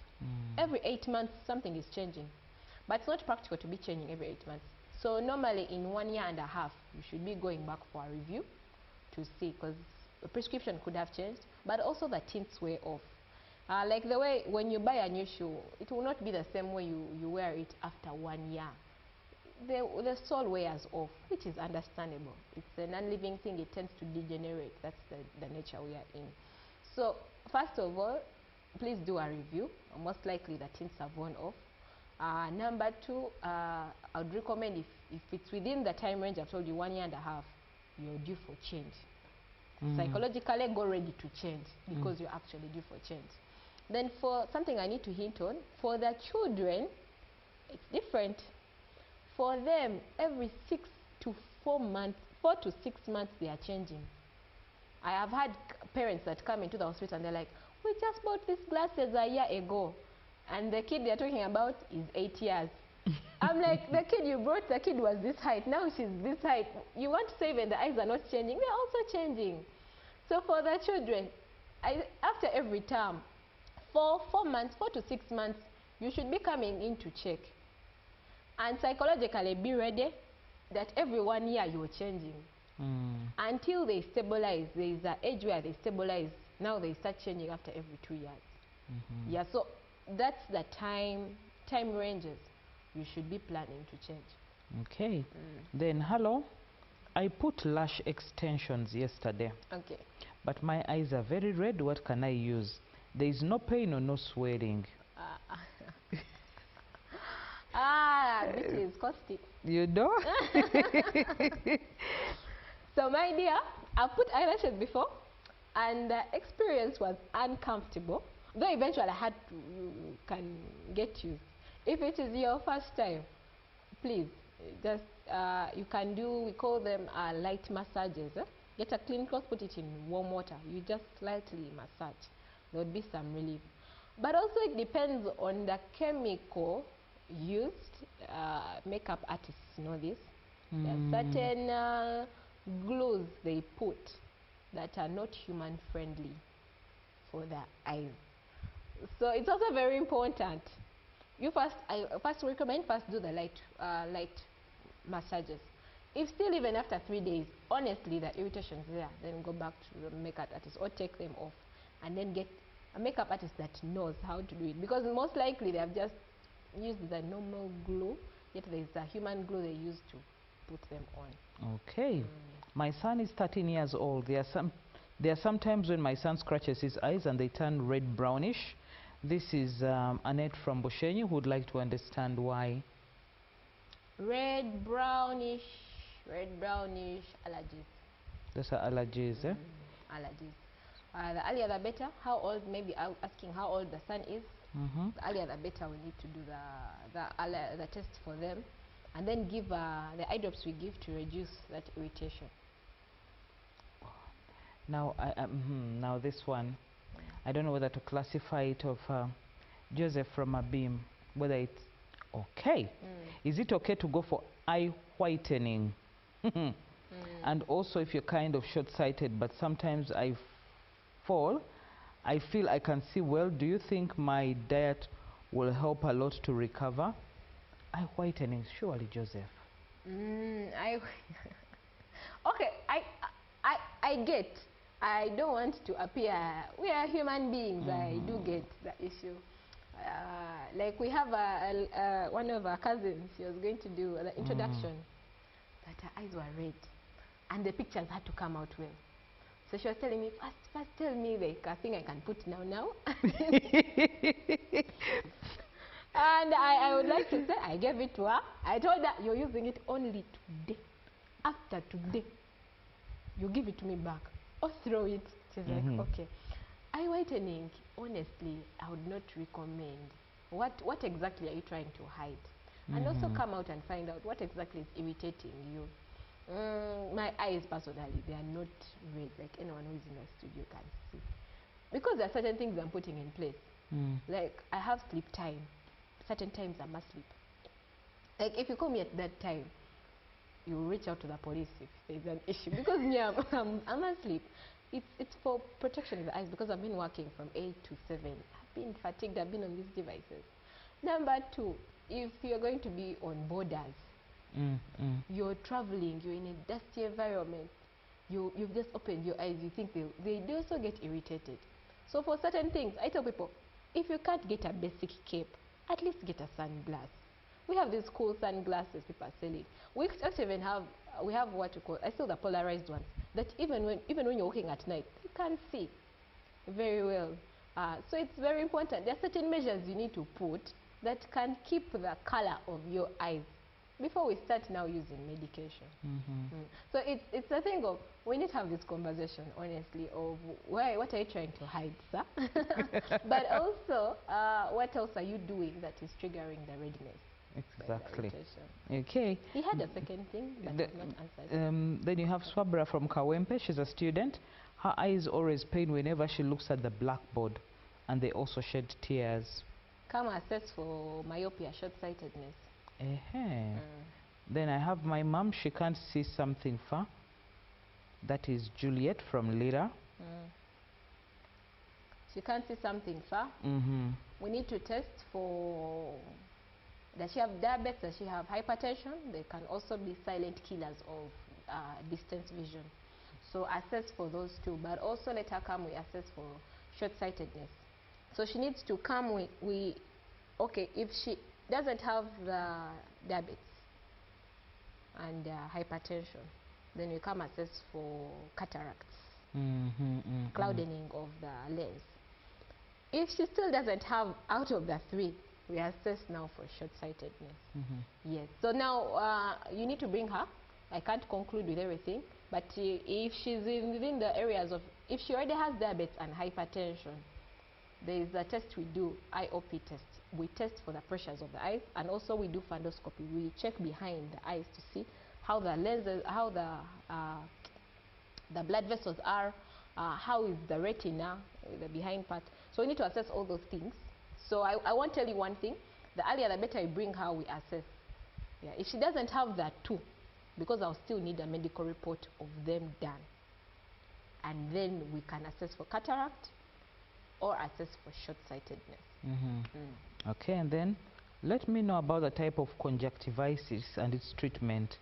Every 8 months, something is changing. But it's not practical to be changing every 8 months. So normally in 1.5 years, you should be going back for a review to see, because the prescription could have changed, but also the tints wear off. Like the way when you buy a new shoe, it will not be the same way you wear it after 1 year. The sole wears off, which is understandable. It's a non-living thing. It tends to degenerate. That's the nature we are in. So first of all, please do a review. Most likely the tints have worn off. Number two, I would recommend if it's within the time range I've told you, 1.5 years, you're due for change. Psychologically, go ready to change, because you're actually due for change. Then for something I need to hint on, for the children, it's different. For them, every 4 to 6 months, they are changing. I have had parents that come into the hospital and they're like, we just bought these glasses a year ago. And the kid they're talking about is 8 years. I'm like, the kid you brought, the kid was this height. Now she's this height. You want to say when the eyes are not changing? They're also changing. So for the children, after every term, for 4 to 6 months, you should be coming in to check. And psychologically be ready that every 1 year you're changing. Until they stabilize. There is an age where they stabilize. Now they start changing after every 2 years. Yeah, so that's the time ranges you should be planning to change. Okay. Then, hello. I put lash extensions yesterday. Okay. But my eyes are very red. What can I use? There is no pain or no swelling. This is costly. You know? So my dear, I've put eyelashes before, and the experience was uncomfortable. Though eventually I had to, you can get used. If it is your first time, please, just, you can do, we call them light massages. Get a clean cloth, put it in warm water. You just slightly massage. There would be some relief. But also it depends on the chemical used. Makeup artists know this. There are certain glues they put that are not human friendly for the eyes. So it's also very important. I first recommend do the light massages. If still even after 3 days, honestly the irritation is there, then go back to the makeup artist or take them off and then get a makeup artist that knows how to do it, because most likely they have just used the normal glue, yet there is a human glue they use to put them on. Okay. My son is 13 years old. There are some times when my son scratches his eyes and they turn red brownish. This is Annette from Boshenyi who would like to understand why. Red brownish allergies. Those are allergies, eh? Allergies. The earlier the better. How old? Maybe asking how old the son is. The earlier the better. We need to do the test for them, and then give the eye drops we give to reduce that irritation. Now, now this one, I don't know whether to classify it of Joseph from Abim, whether it's okay. Is it okay to go for eye whitening? And also if you're kind of short-sighted, but sometimes I feel I can see well, do you think my diet will help a lot to recover? Eye whitening, surely, Joseph. Okay, I get. I don't want to appear, we are human beings. I do get the issue. Like we have one of our cousins, she was going to do the introduction, but her eyes were red and the pictures had to come out well. So she was telling me, first tell me like a thing I can put now. And I would like to say, I gave it to her. I told her, you're using it only today. After today, you give it to me back or throw it. She's like, okay. Eye whitening, honestly, I would not recommend. What exactly are you trying to hide? And also come out and find out what exactly is irritating you. My eyes personally, they are not red, like anyone who is in the studio can see. Because there are certain things I'm putting in place. Like I have sleep time. Certain times I must sleep. Like if you call me at that time, you reach out to the police if there's an issue. Because me, I'm asleep. It's for protection of the eyes, because I've been working from 8 to 7. I've been fatigued, I've been on these devices. Number 2, if you're going to be on borders, you're traveling, you're in a dusty environment, you've just opened your eyes, you think they also get irritated. So for certain things, I tell people, if you can't get a basic cape, at least get a sunglass. We have these cool sunglasses people are selling. We actually even have, we have what you call, I still the polarized ones, that even when you're walking at night, you can see very well. So it's very important. There are certain measures you need to put that can keep the color of your eyes before we start now using medication. So it's a thing of, we need to have this conversation, honestly, of what are you trying to hide, sir? But also, what else are you doing that is triggering the redness? Exactly. Okay. He had a second thing, but was not answered. Then you have Swabra from Kawempe. She's a student. Her eyes always pain whenever she looks at the blackboard, and they also shed tears. Come assess for myopia, short-sightedness. Then I have my mom. She can't see something far. That is Juliet from Lira. She can't see something far. We need to test for, does she have diabetes, does she have hypertension? They can also be silent killers of distance vision. So assess for those two, but also let her come, we assess for short-sightedness. So she needs to come, okay, if she doesn't have the diabetes and hypertension, then we come assess for cataracts, cloudening of the lens. If she still doesn't have out of the 3, we assess now for short-sightedness. Yes. So now you need to bring her. I can't conclude with everything, but if she's within the areas of, if she already has diabetes and hypertension, there is a test we do, IOP test. We test for the pressures of the eyes, and also we do fundoscopy. We check behind the eyes to see how the lenses, how the blood vessels are, how is the retina, the behind part. So we need to assess all those things. So I won't tell you one thing. The earlier the better you bring her, we assess. Yeah, if she doesn't have that too, because I'll still need a medical report of them done. And then we can assess for cataract or assess for short-sightedness. Okay, and then let me know about the type of conjunctivitis and its treatment.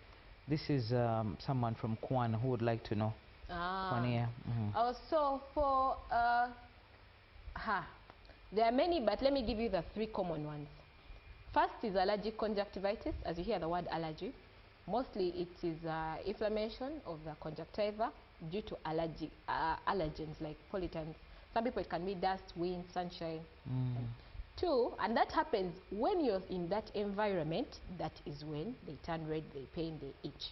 This is someone from Kwan who would like to know. Kwania. Also for there are many, but let me give you the 3 common ones. First is allergic conjunctivitis. As you hear the word allergy, mostly it is inflammation of the conjunctiva due to allergens like pollutants. Some people it can be dust, wind, sunshine. 2, and that happens when you're in that environment. That is when they turn red, they pain, they itch.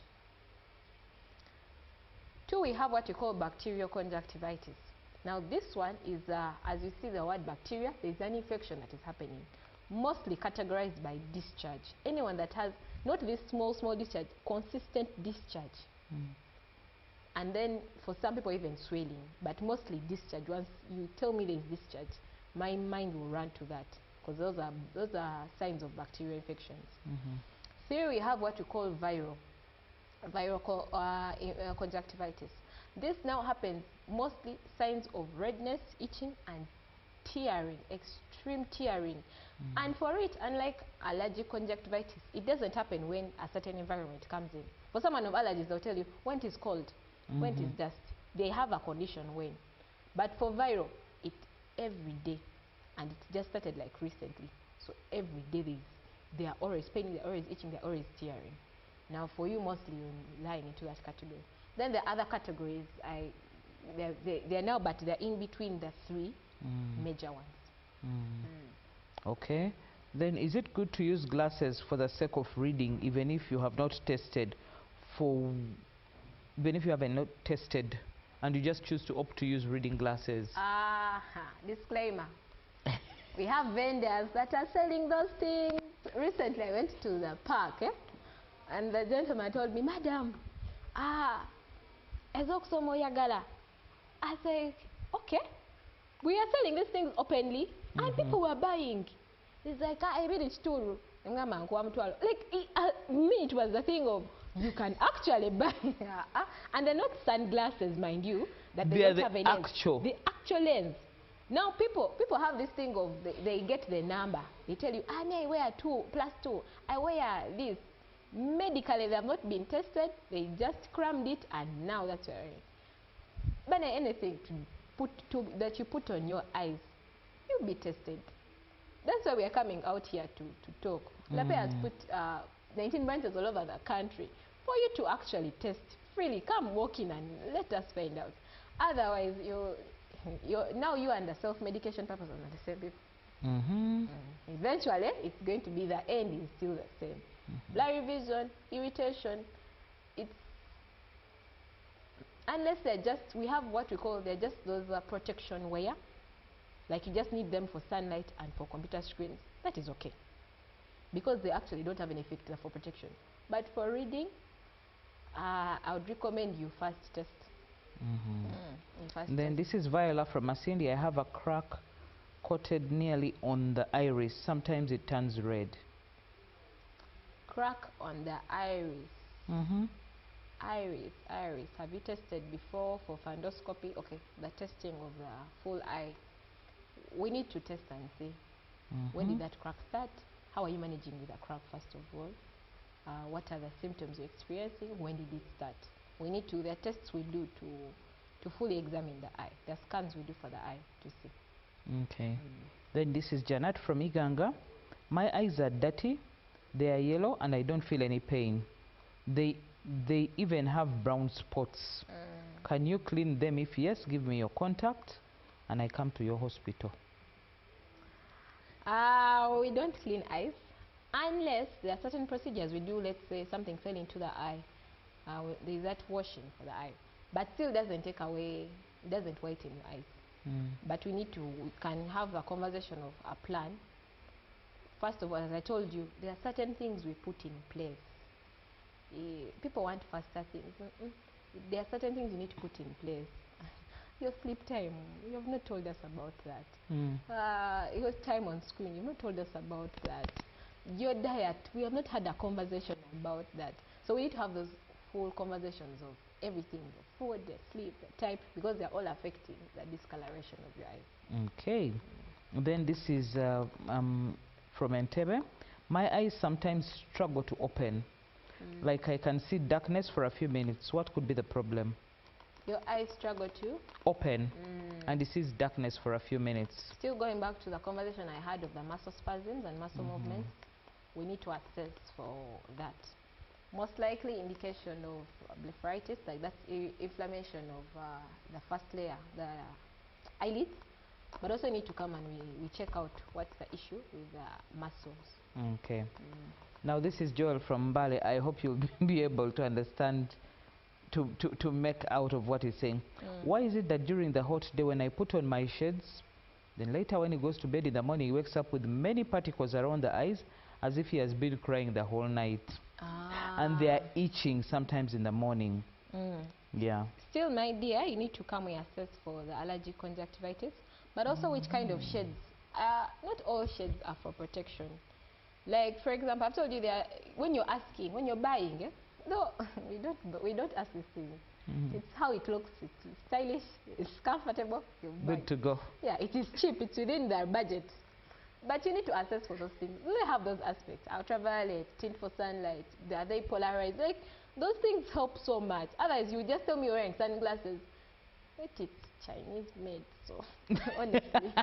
2, we have what you call bacterial conjunctivitis. Now this one is, as you see the word bacteria, there's an infection that is happening, mostly categorized by discharge. Anyone that has, not this small discharge, consistent discharge. And then for some people even swelling, but mostly discharge. Once you tell me there's discharge, my mind will run to that, because those are signs of bacterial infections. 3, we have what you call viral conjunctivitis. This now happens mostly signs of redness, itching, and tearing, extreme tearing. And for it, unlike allergic conjunctivitis, it doesn't happen when a certain environment comes in. For someone of allergies, they'll tell you when it is cold, when it is dust. They have a condition when. But for viral, it every day, and it just started like recently. So every day they are always paining, they're always itching, they're always tearing. Now for you, mostly you're lying into that category. Then the other categories, they're now, but they're in between the 3 major ones. Okay. Then is it good to use glasses for the sake of reading, even if you have not tested even if you haven't not tested and you just choose to opt to use reading glasses? Disclaimer. We have vendors that are selling those things. Recently I went to the park, and the gentleman told me, "Madam, ezokusomo yagala." I said, "Okay." We are selling these things openly, and people were buying. He's like, "I read it too." Like me, it was the thing of you can actually buy, and they're not sunglasses, mind you, that they don't have a lens. The actual lens. Now people have this thing of they get the number. They tell you, I wear 2+2. I wear this. Medically, they have not been tested. They just crammed it, and now that's where. But anything that you put on your eyes, you'll be tested. That's why we are coming out here to talk. LAPE has put 19 branches all over the country for you to actually test freely. Come walk in and let us find out. Otherwise, now you and the self-medication purpose are the same people. Eventually, it's going to be the end is still the same. Blurry vision, irritation. It's unless we have what we call, they're just those protection wear. Like you just need them for sunlight and for computer screens. That is okay, because they actually don't have any effect for protection. But for reading, I would recommend you first test. Then this is Viola from Masindi. I have a crack coated nearly on the iris. Sometimes it turns red. Crack on the iris. Iris. Have you tested before for fundoscopy? Okay, the testing of the full eye. We need to test and see. When did that crack start? How are you managing with the crack, first of all? What are the symptoms you're experiencing? When did it start? We need to, the tests we do to fully examine the eye. The scans we do for the eye to see. Okay. Then this is Janet from Iganga. My eyes are dirty, they are yellow, and I don't feel any pain. They even have brown spots. Can you clean them? If yes, give me your contact and I come to your hospital. We don't clean eyes unless there are certain procedures we do. Let's say something fell into the eye. There's that washing for the eye, but still doesn't take away, doesn't whiten your eyes. But we can have a conversation of a plan. First of all, as I told you, there are certain things we put in place. People want faster things. There are certain things you need to put in place. Your sleep time, you have not told us about that. Your time on screen, you've not told us about that. Your diet, we have not had a conversation about that. So we need to have those full conversations of everything, the food, the sleep, the time, because they're all affecting the discoloration of your eyes. Okay. Then this is from Entebbe. My eyes sometimes struggle to open. Like I can see darkness for a few minutes. What could be the problem? Your eyes struggle to open, and it sees darkness for a few minutes. Still going back to the conversation I had of the muscle spasms and muscle movements, we need to assess for that. Most likely indication of blepharitis, like that's inflammation of the first layer, the eyelids. But also need to come and we check out what's the issue with the muscles. Okay. Now this is Joel from Mbale. I hope you'll be able to understand, to make out of what he's saying. Why is it that during the hot day when I put on my shades, then later when he goes to bed in the morning, he wakes up with many particles around the eyes as if he has been crying the whole night? And they are itching sometimes in the morning. Yeah. Still, my dear, you need to come and assess for the allergic conjunctivitis, but also which kind of shades. Not all shades are for protection. Like, for example, I've told you that when you're asking, when you're buying, no, we don't ask these things. It's how it looks. It's stylish. It's comfortable. Good to go. Yeah, it is cheap. It's within their budget. But you need to assess for those things. They have those aspects. Ultraviolet, tint for sunlight. Are they polarized? Like, those things help so much. Otherwise, you just tell me you're wearing sunglasses. Wait, it's Chinese made, so honestly.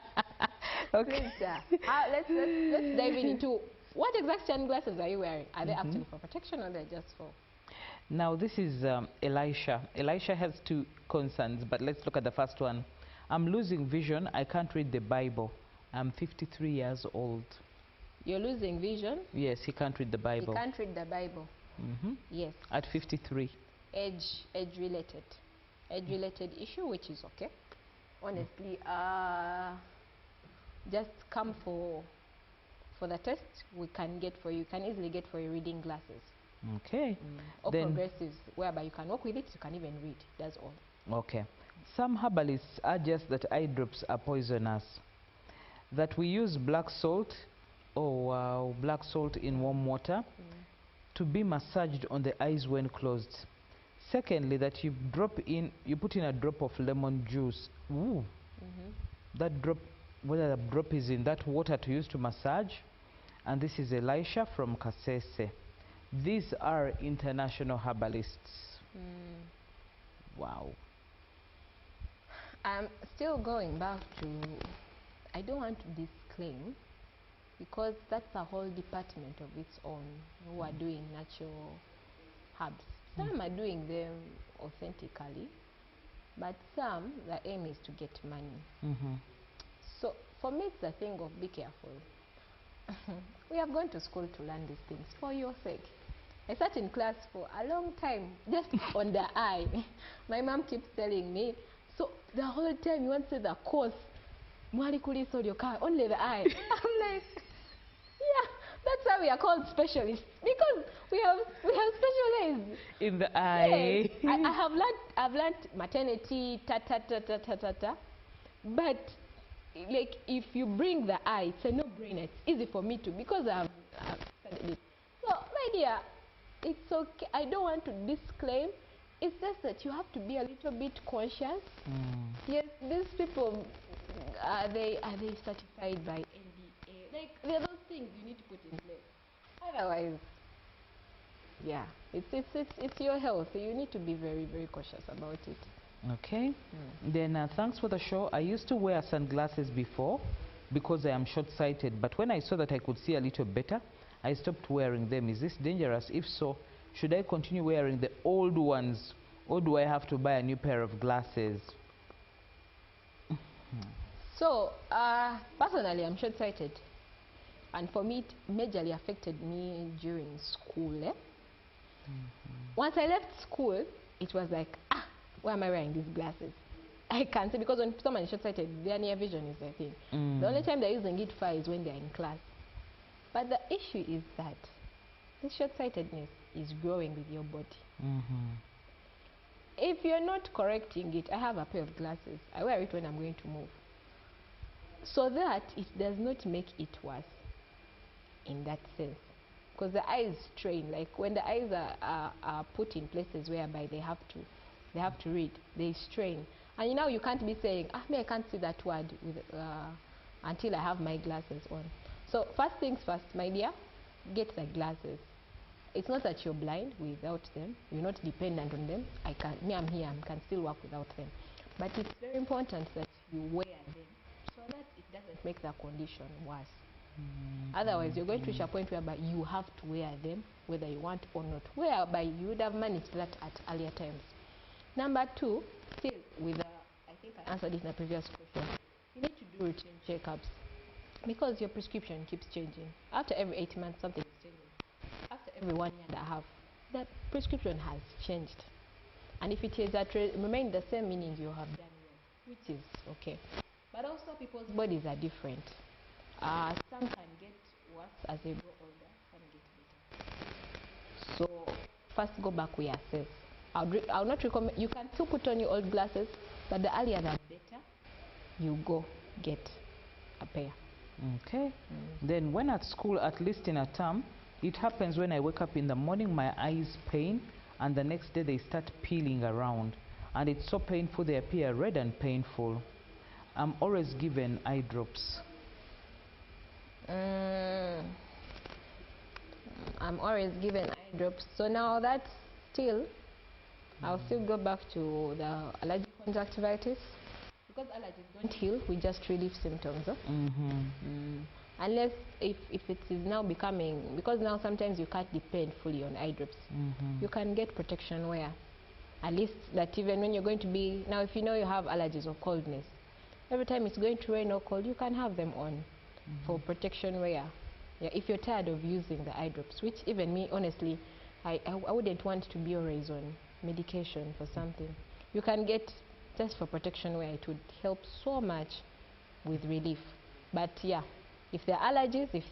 Okay. Please, let's dive into what exact sunglasses are you wearing? Are they actually for protection or they're just for? Now this is Elisha. Elisha has two concerns, but let's look at the first one. I'm losing vision. I can't read the Bible. I'm 53 years old. You're losing vision? Yes, he can't read the Bible. He can't read the Bible. Yes. At 53. Age-related issue, which is okay. Honestly, just come for the test. We can get for you. You can easily get for your reading glasses. Okay. Or then progressives, whereby you can walk with it, you can even read. That's all. Okay. Some herbalists suggest that eye drops are poisonous. That we use black salt in warm water to be massaged on the eyes when closed. Secondly, that you put in a drop of lemon juice. Ooh. That drop, whether the drop is in that water to use to massage. And this is Elisha from Kasese. These are international herbalists. Wow. I'm still going back to, I don't want to disclaim, because that's a whole department of its own who are doing natural herbs. Some are doing them authentically, but some, the aim is to get money. So for me, it's a thing of be careful. We have gone to school to learn these things for your sake. I sat in class for a long time, just on the eye. My mom keeps telling me, so the whole time you want to say the course, only the eye. I'm like, yeah, that's why we are called specialists, because we have specialized in the eye. Yes, I've learned maternity, but like if you bring the eye, it's a no-brainer. It's easy for me to, because I've studied it. So my dear, it's okay. I don't want to disclaim. It's just that you have to be a little bit cautious. Yes, these people, are they certified by NDA? Like, there are those things you need to put in place. Otherwise, yeah, it's your health. So you need to be very, very cautious about it. Okay. Then thanks for the show. I used to wear sunglasses before because I am short-sighted, but when I saw that I could see a little better, I stopped wearing them. Is this dangerous? If so, should I continue wearing the old ones, or do I have to buy a new pair of glasses? So, personally, I'm short-sighted. And for me, it majorly affected me during school. Once I left school, it was like, why am I wearing these glasses? I can't see, because when someone is short-sighted, their near vision is their thing. The only time they're using it far is when they're in class. But the issue is that this short-sightedness is growing with your body. If you're not correcting it, I have a pair of glasses. I wear it when I'm going to move, so that it does not make it worse in that sense. Because the eyes strain, like when the eyes are put in places whereby they have to read, they strain. And you know, you can't be saying, me, I can't see that word with, until I have my glasses on. So first things first, my dear, get the glasses. It's not that you're blind without them. You're not dependent on them. I'm here, I can still work without them. But it's very important that you wear them so that it doesn't make the condition worse. Otherwise, you're going to reach a point whereby you have to wear them, whether you want or not, whereby you would have managed that at earlier times. Number two, still with I think I answered it in a previous question, you need to do routine checkups, because your prescription keeps changing. After every 8 months, something is changing. After every 1 year and a half, the prescription has changed. And if it is remain the same, meaning you have done well, which is okay. But also, people's bodies are different. Some can get worse as they grow older, some get better. So first go back, we assess. I'll not recommend, you can still put on your old glasses, but the earlier the better you go get a pair. Okay. Then when at school, at least in a term, it happens when I wake up in the morning, my eyes pain, and the next day they start peeling around, and it's so painful, they appear red and painful. I'm always given eye drops. I'm always given eye drops. So now that's still, I'll still go back to the allergic conjunctivitis, because allergies don't heal, we just relieve symptoms. Unless if it is now becoming, because now sometimes you can't depend fully on eye drops, you can get protection wear. At least that even when you're going to be, now if you know you have allergies or coldness, every time it's going to rain or cold, you can have them on for protection wear. Yeah, if you're tired of using the eye drops, which even me, honestly, I wouldn't want to be always on medication for something. You can get just for protection wear. It would help so much with relief. But yeah, if there are allergies, if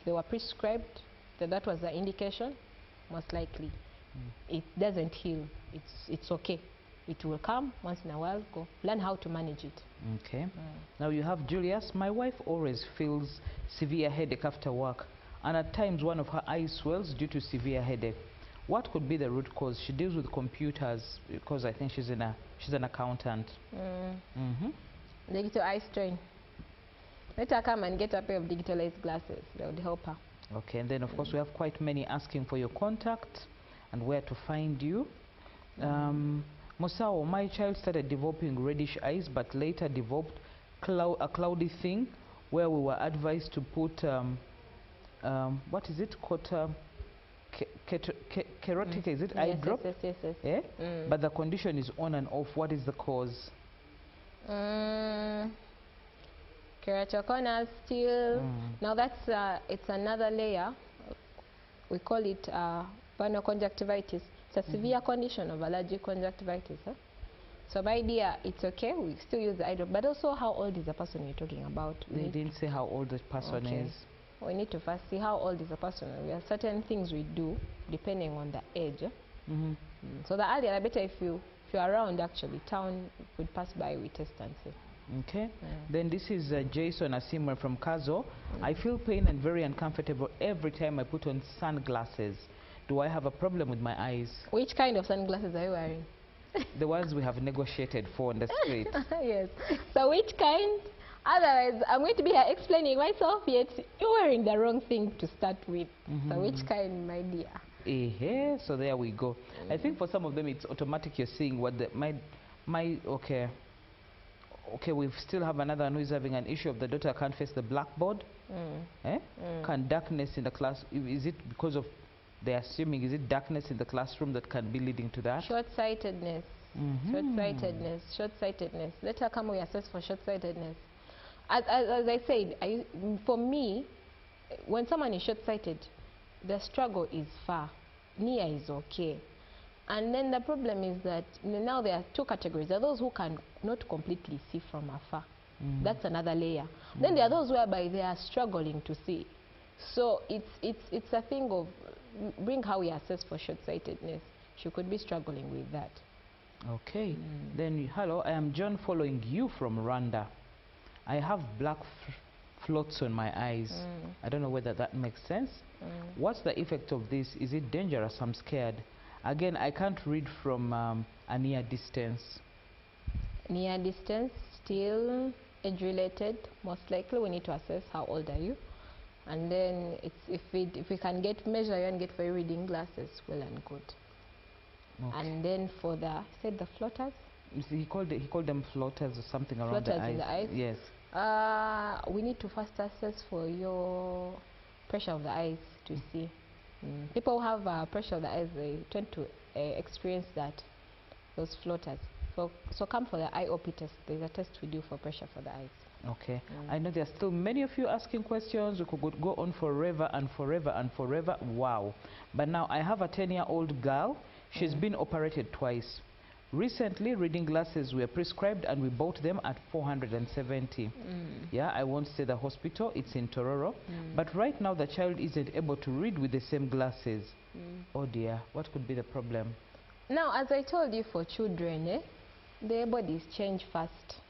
they were prescribed, that was the indication, most likely it doesn't heal. It's okay. It will come once in a while. Go learn how to manage it. Okay. Now you have Julius. My wife always feels severe headache after work, and at times one of her eyes swells due to severe headache. What could be the root cause? She deals with computers, because I think she's an accountant. Digital eye strain. Let her come and get a pair of digitalized glasses. That would help her. Okay, and then of course we have quite many asking for your contact and where to find you. Mosao, my child started developing reddish eyes, but later developed a cloudy thing, where we were advised to put what is it called, kerotic, is it eye drop? Yes. Yeah? But the condition is on and off. What is the cause? Keratoconus still. Now that's it's another layer. We call it conjunctivitis. It's a severe condition of allergic conjunctivitis. So my dear, it's okay, we still use the eye drop. But also, how old is the person you're talking about? They didn't say how old the person is. We need to first see how old is the person. There are certain things we do depending on the age. So the earlier, the better. If you're around, actually, town, you could pass by, we test and see. Okay. Then this is Jason Asimwe from Kazo. I feel pain and very uncomfortable every time I put on sunglasses. Do I have a problem with my eyes? Which kind of sunglasses are you wearing? The ones we have negotiated for on the street. Yes. So which kind? Otherwise, I'm going to be here explaining myself, yet you're wearing the wrong thing to start with. So which kind, my dear? So there we go. I think for some of them it's automatic. You're seeing what the okay, we still have another one who is having an issue of the daughter can't face the blackboard. Can darkness in the class, is it because of, they're assuming, is it darkness in the classroom that can be leading to that? Short-sightedness. Short-sightedness. Let her come, we assess for short-sightedness. As I said, for me, when someone is short-sighted, the struggle is far. Near is okay. And then the problem is that now there are two categories. There are those who can not completely see from afar. That's another layer. Then there are those whereby they are struggling to see. So it's a thing of bring how we assess for short-sightedness. She could be struggling with that. Okay. Then, hello, I am John following you from Rwanda. I have black floats on my eyes. I don't know whether that makes sense. What's the effect of this? Is it dangerous? I'm scared. Again, I can't read from a near distance. Near distance, still age-related. Most likely, we need to assess how old are you. And then if we can measure you and get for you reading glasses, well and good. Okay. And then for the floaters. You see, he called them floaters or something around the eyes. In the eyes. Yes. We need to first assess for your pressure of the eyes to see. People who have pressure of the eyes, they tend to experience those floaters. So come for the IOP test. There's a test we do for pressure for the eyes. Okay. I know there are still many of you asking questions. We could go on forever and forever and forever. Wow. But now I have a 10-year-old girl. She's been operated twice. Recently, reading glasses were prescribed and we bought them at 470. Yeah, I won't say the hospital. It's in Tororo. But right now, the child isn't able to read with the same glasses. Oh dear, what could be the problem? Now, as I told you, for children, their bodies change fast.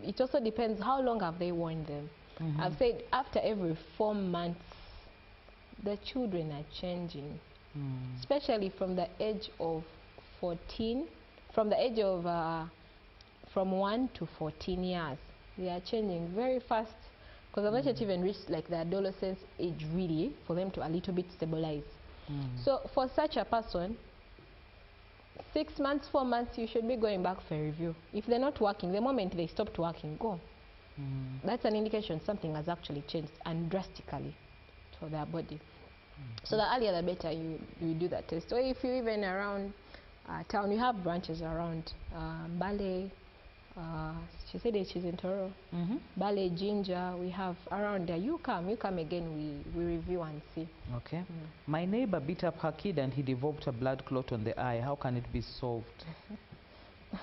It also depends how long have they worn them. I've said after every 4 months, the children are changing, especially from the age of 14, from the age of from 1 to 14 years. They are changing very fast because they've not yet even reached like the adolescence age really for them to a little bit stabilize. So for such a person, 6 months, 4 months, you should be going back for a review. If they're not working, the moment they stopped working, go. That's an indication something has actually changed and drastically for their body. So the earlier the better you do that test. Or if you're even around town, we have branches around Bale. She said that she's in Toro. Bale, Ginger, we have around there. You come again, we review and see. Okay. My neighbor beat up her kid and he developed a blood clot on the eye. How can it be solved?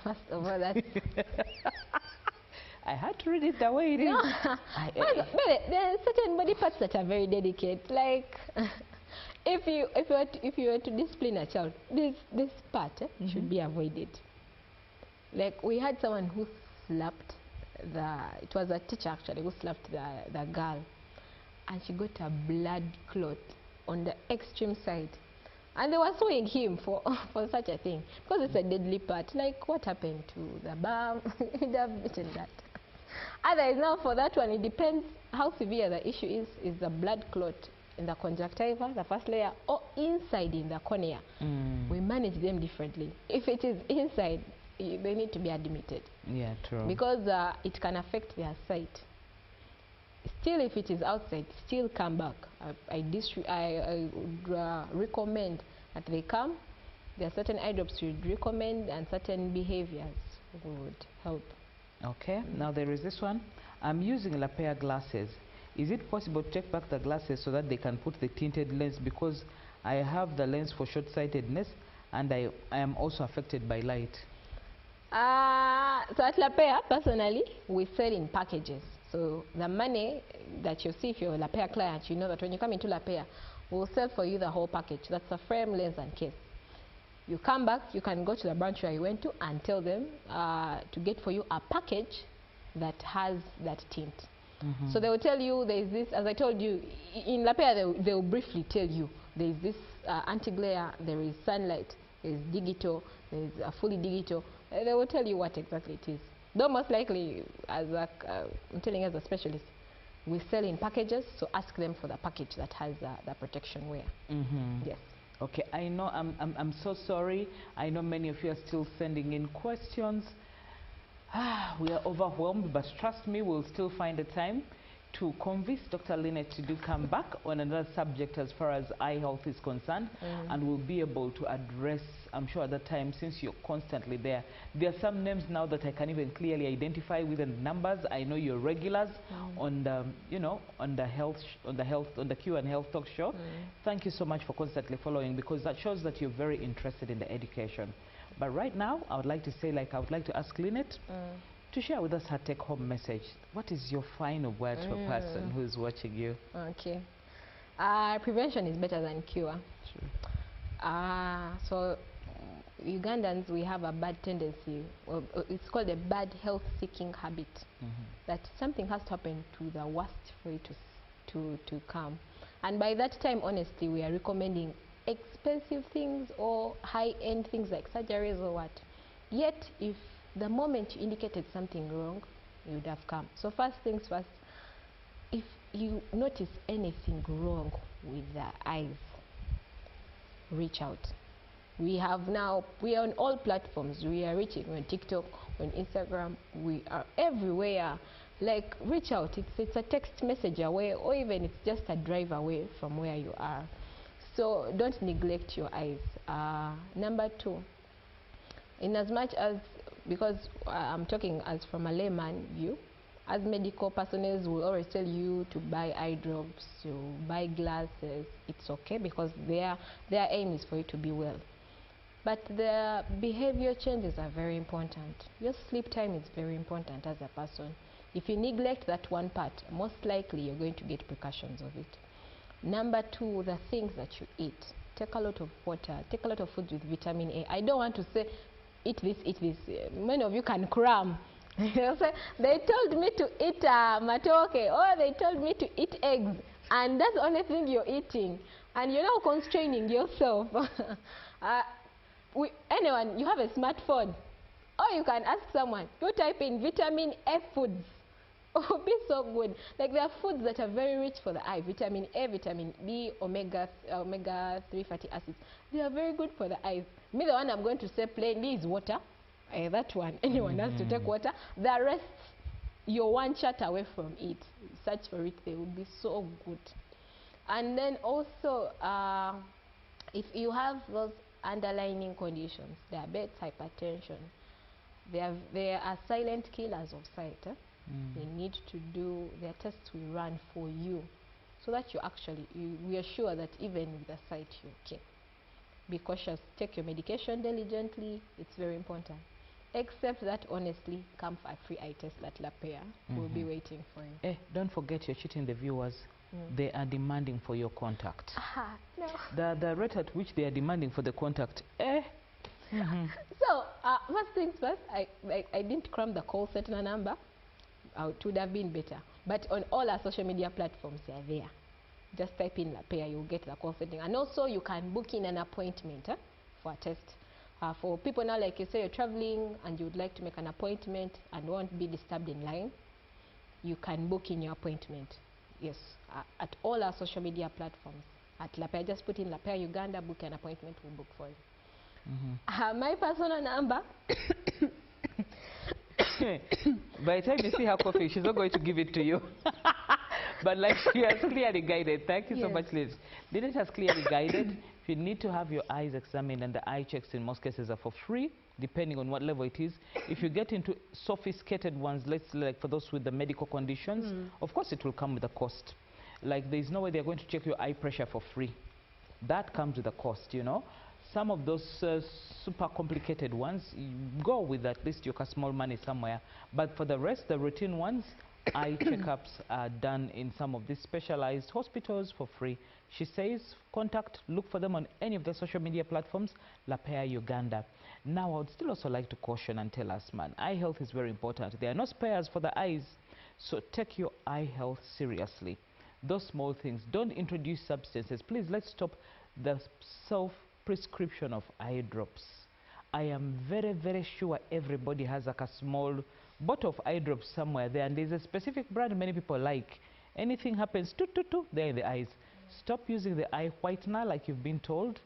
First of all, that's I had to read it the way it is. But there are certain body parts that are very delicate. Like if you were to discipline a child, this part should be avoided. Like we had someone who slapped it was a teacher actually who slapped the girl, and she got a blood clot on the extreme side, and they were suing him for such a thing because it's a deadly part. Like what happened to the bum? He'd have eaten that. Otherwise, now for that one, it depends how severe the issue is. Is the blood clot in the conjunctiva, the first layer, or inside in the cornea? We manage them differently. If it is inside, they need to be admitted. Yeah, true. Because it can affect their sight. Still, if it is outside, still come back. I would recommend that they come. There are certain eye drops we would recommend and certain behaviors would help. Okay, now there is this one. I'm using La Pair glasses. Is it possible to take back the glasses so that they can put the tinted lens, because I have the lens for short-sightedness and I am also affected by light? So at La Pair, personally, we sell in packages. So the money that you see, if you're a La Pair client, you know that when you come into La Pair, we'll sell for you the whole package. That's a frame, lens and case. You come back, you can go to the branch where you went to and tell them to get for you a package that has that tint. So they will tell you there is this, as I told you, in La Pair they will briefly tell you there is this anti-glare, there is sunlight, there is digital, there is a fully digital. They will tell you what exactly it is. Though most likely, as I'm telling you as a specialist, we sell in packages, so ask them for the package that has the protection wear. Yes. Okay, I know I'm so sorry. I know many of you are still sending in questions. We are overwhelmed, but trust me, we'll still find a time to convince Dr. Lynette to do come back on another subject as far as eye health is concerned, and we'll be able to address, I'm sure at that time, since you're constantly there. There are some names now that I can even clearly identify within the numbers. I know you're regulars on the, you know, on the Q and Health Talk show. Thank you so much for constantly following, because that shows that you're very interested in the education. But right now, I would like to say, like, I would like to ask Lynette to share with us her take-home message. What is your final word to a person who's watching you? Okay. Prevention is better than cure. Sure. So Ugandans, we have a bad tendency, well, it's called a bad health-seeking habit, that something has to happen to the worst for it to come. And by that time, honestly, we are recommending expensive things or high-end things like surgeries or what. Yet, if the moment you indicated something wrong, you would have come. So first things first, if you notice anything wrong with the eyes, reach out. We are on all platforms. We are reaching on TikTok, on Instagram. We are everywhere. Like, reach out. It's a text message away, or even it's just a drive away from where you are. So don't neglect your eyes. Number two, in as much as, because I'm talking as from a layman, you as medical personnel will always tell you to buy eye drops, to buy glasses. It's okay, because their aim is for you to be well. But the behavior changes are very important. Your sleep time is very important as a person. If you neglect that one part, most likely you're going to get repercussions of it. Number two, the things that you eat. Take a lot of water. Take a lot of food with vitamin A. I don't want to say, eat this, eat this. Many of you can cram. They told me to eat matoke, or they told me to eat eggs, and that's the only thing you're eating, and you're now constraining yourself. Anyone, you have a smartphone, or you can ask someone, you type in vitamin A foods. Oh, be so good. Like, there are foods that are very rich for the eye. Vitamin A, vitamin B, omega-3 fatty acids. They are very good for the eyes. Me, the one I'm going to say plainly is water. That one. Anyone has to take water. The rest, you're one chat away from it. Search for it. They will be so good. And then also, if you have those underlying conditions, diabetes, hypertension, there are silent killers of sight. They need to do their tests we run for you, so that we are sure that even with the sight you're okay. Be cautious. Take your medication diligently. It's very important. Except that, honestly, come for a free eye test at Lapea. We'll be waiting for you. Don't forget, you're cheating the viewers. They are demanding for your contact. No. The rate at which they are demanding for the contact. So, first things first, I didn't cram the call center number. It would have been better. But on all our social media platforms, they are there. Just type in Lapea, you'll get the call setting. And also, you can book in an appointment for a test. For people now, like you say, you're traveling and you would like to make an appointment and won't be disturbed in line, you can book in your appointment. Yes, at all our social media platforms. At Lapea, just put in Lapea Uganda, book an appointment, we'll book for you. My personal number. By the time you see her coughing, she's not going to give it to you. But like she has clearly guided. Thank you so much, Liz. Lynette has clearly guided. If you need to have your eyes examined, and the eye checks in most cases are for free, depending on what level it is. If you get into sophisticated ones, let's like for those with the medical conditions, of course it will come with a cost. Like, there's no way they're going to check your eye pressure for free. That comes with a cost, you know. Some of those super complicated ones, you go with at least your small money somewhere. But for the rest, the routine ones, eye checkups are done in some of these specialized hospitals for free. She says, look for them on any of the social media platforms, Lapea Uganda. Now, I would still also like to caution and tell us, man, eye health is very important. There are no spares for the eyes, so take your eye health seriously. Those small things. Don't introduce substances. Please, let's stop the self-prescription of eye drops. I am very, very sure everybody has like a small bottle of eye drops somewhere there, and there's a specific brand many people like. Anything happens, they're in the eyes. Stop using the eye whitener like you've been told.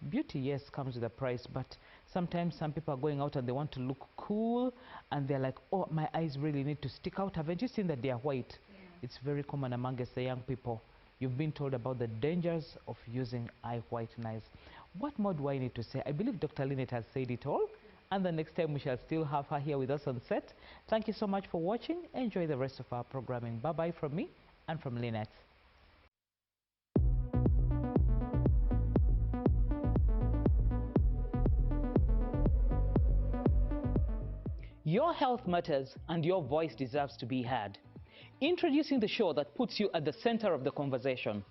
Beauty, yes, comes with a price, but sometimes some people are going out and they want to look cool, and they're like, oh, my eyes really need to stick out. Haven't you seen that they are white? It's very common amongst the young people. You've been told about the dangers of using eye whiteners. What more do I need to say? I believe Dr. Lynette has said it all. And the next time we shall still have her here with us on set. Thank you so much for watching. Enjoy the rest of our programming. Bye-bye from me and from Lynette. Your health matters and your voice deserves to be heard. Introducing the show that puts you at the center of the conversation.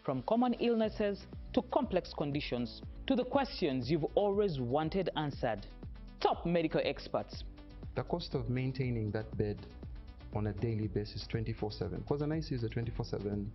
From common illnesses to complex conditions to the questions you've always wanted answered. Top medical experts. The cost of maintaining that bed on a daily basis 24/7, because an ICU is a 24/7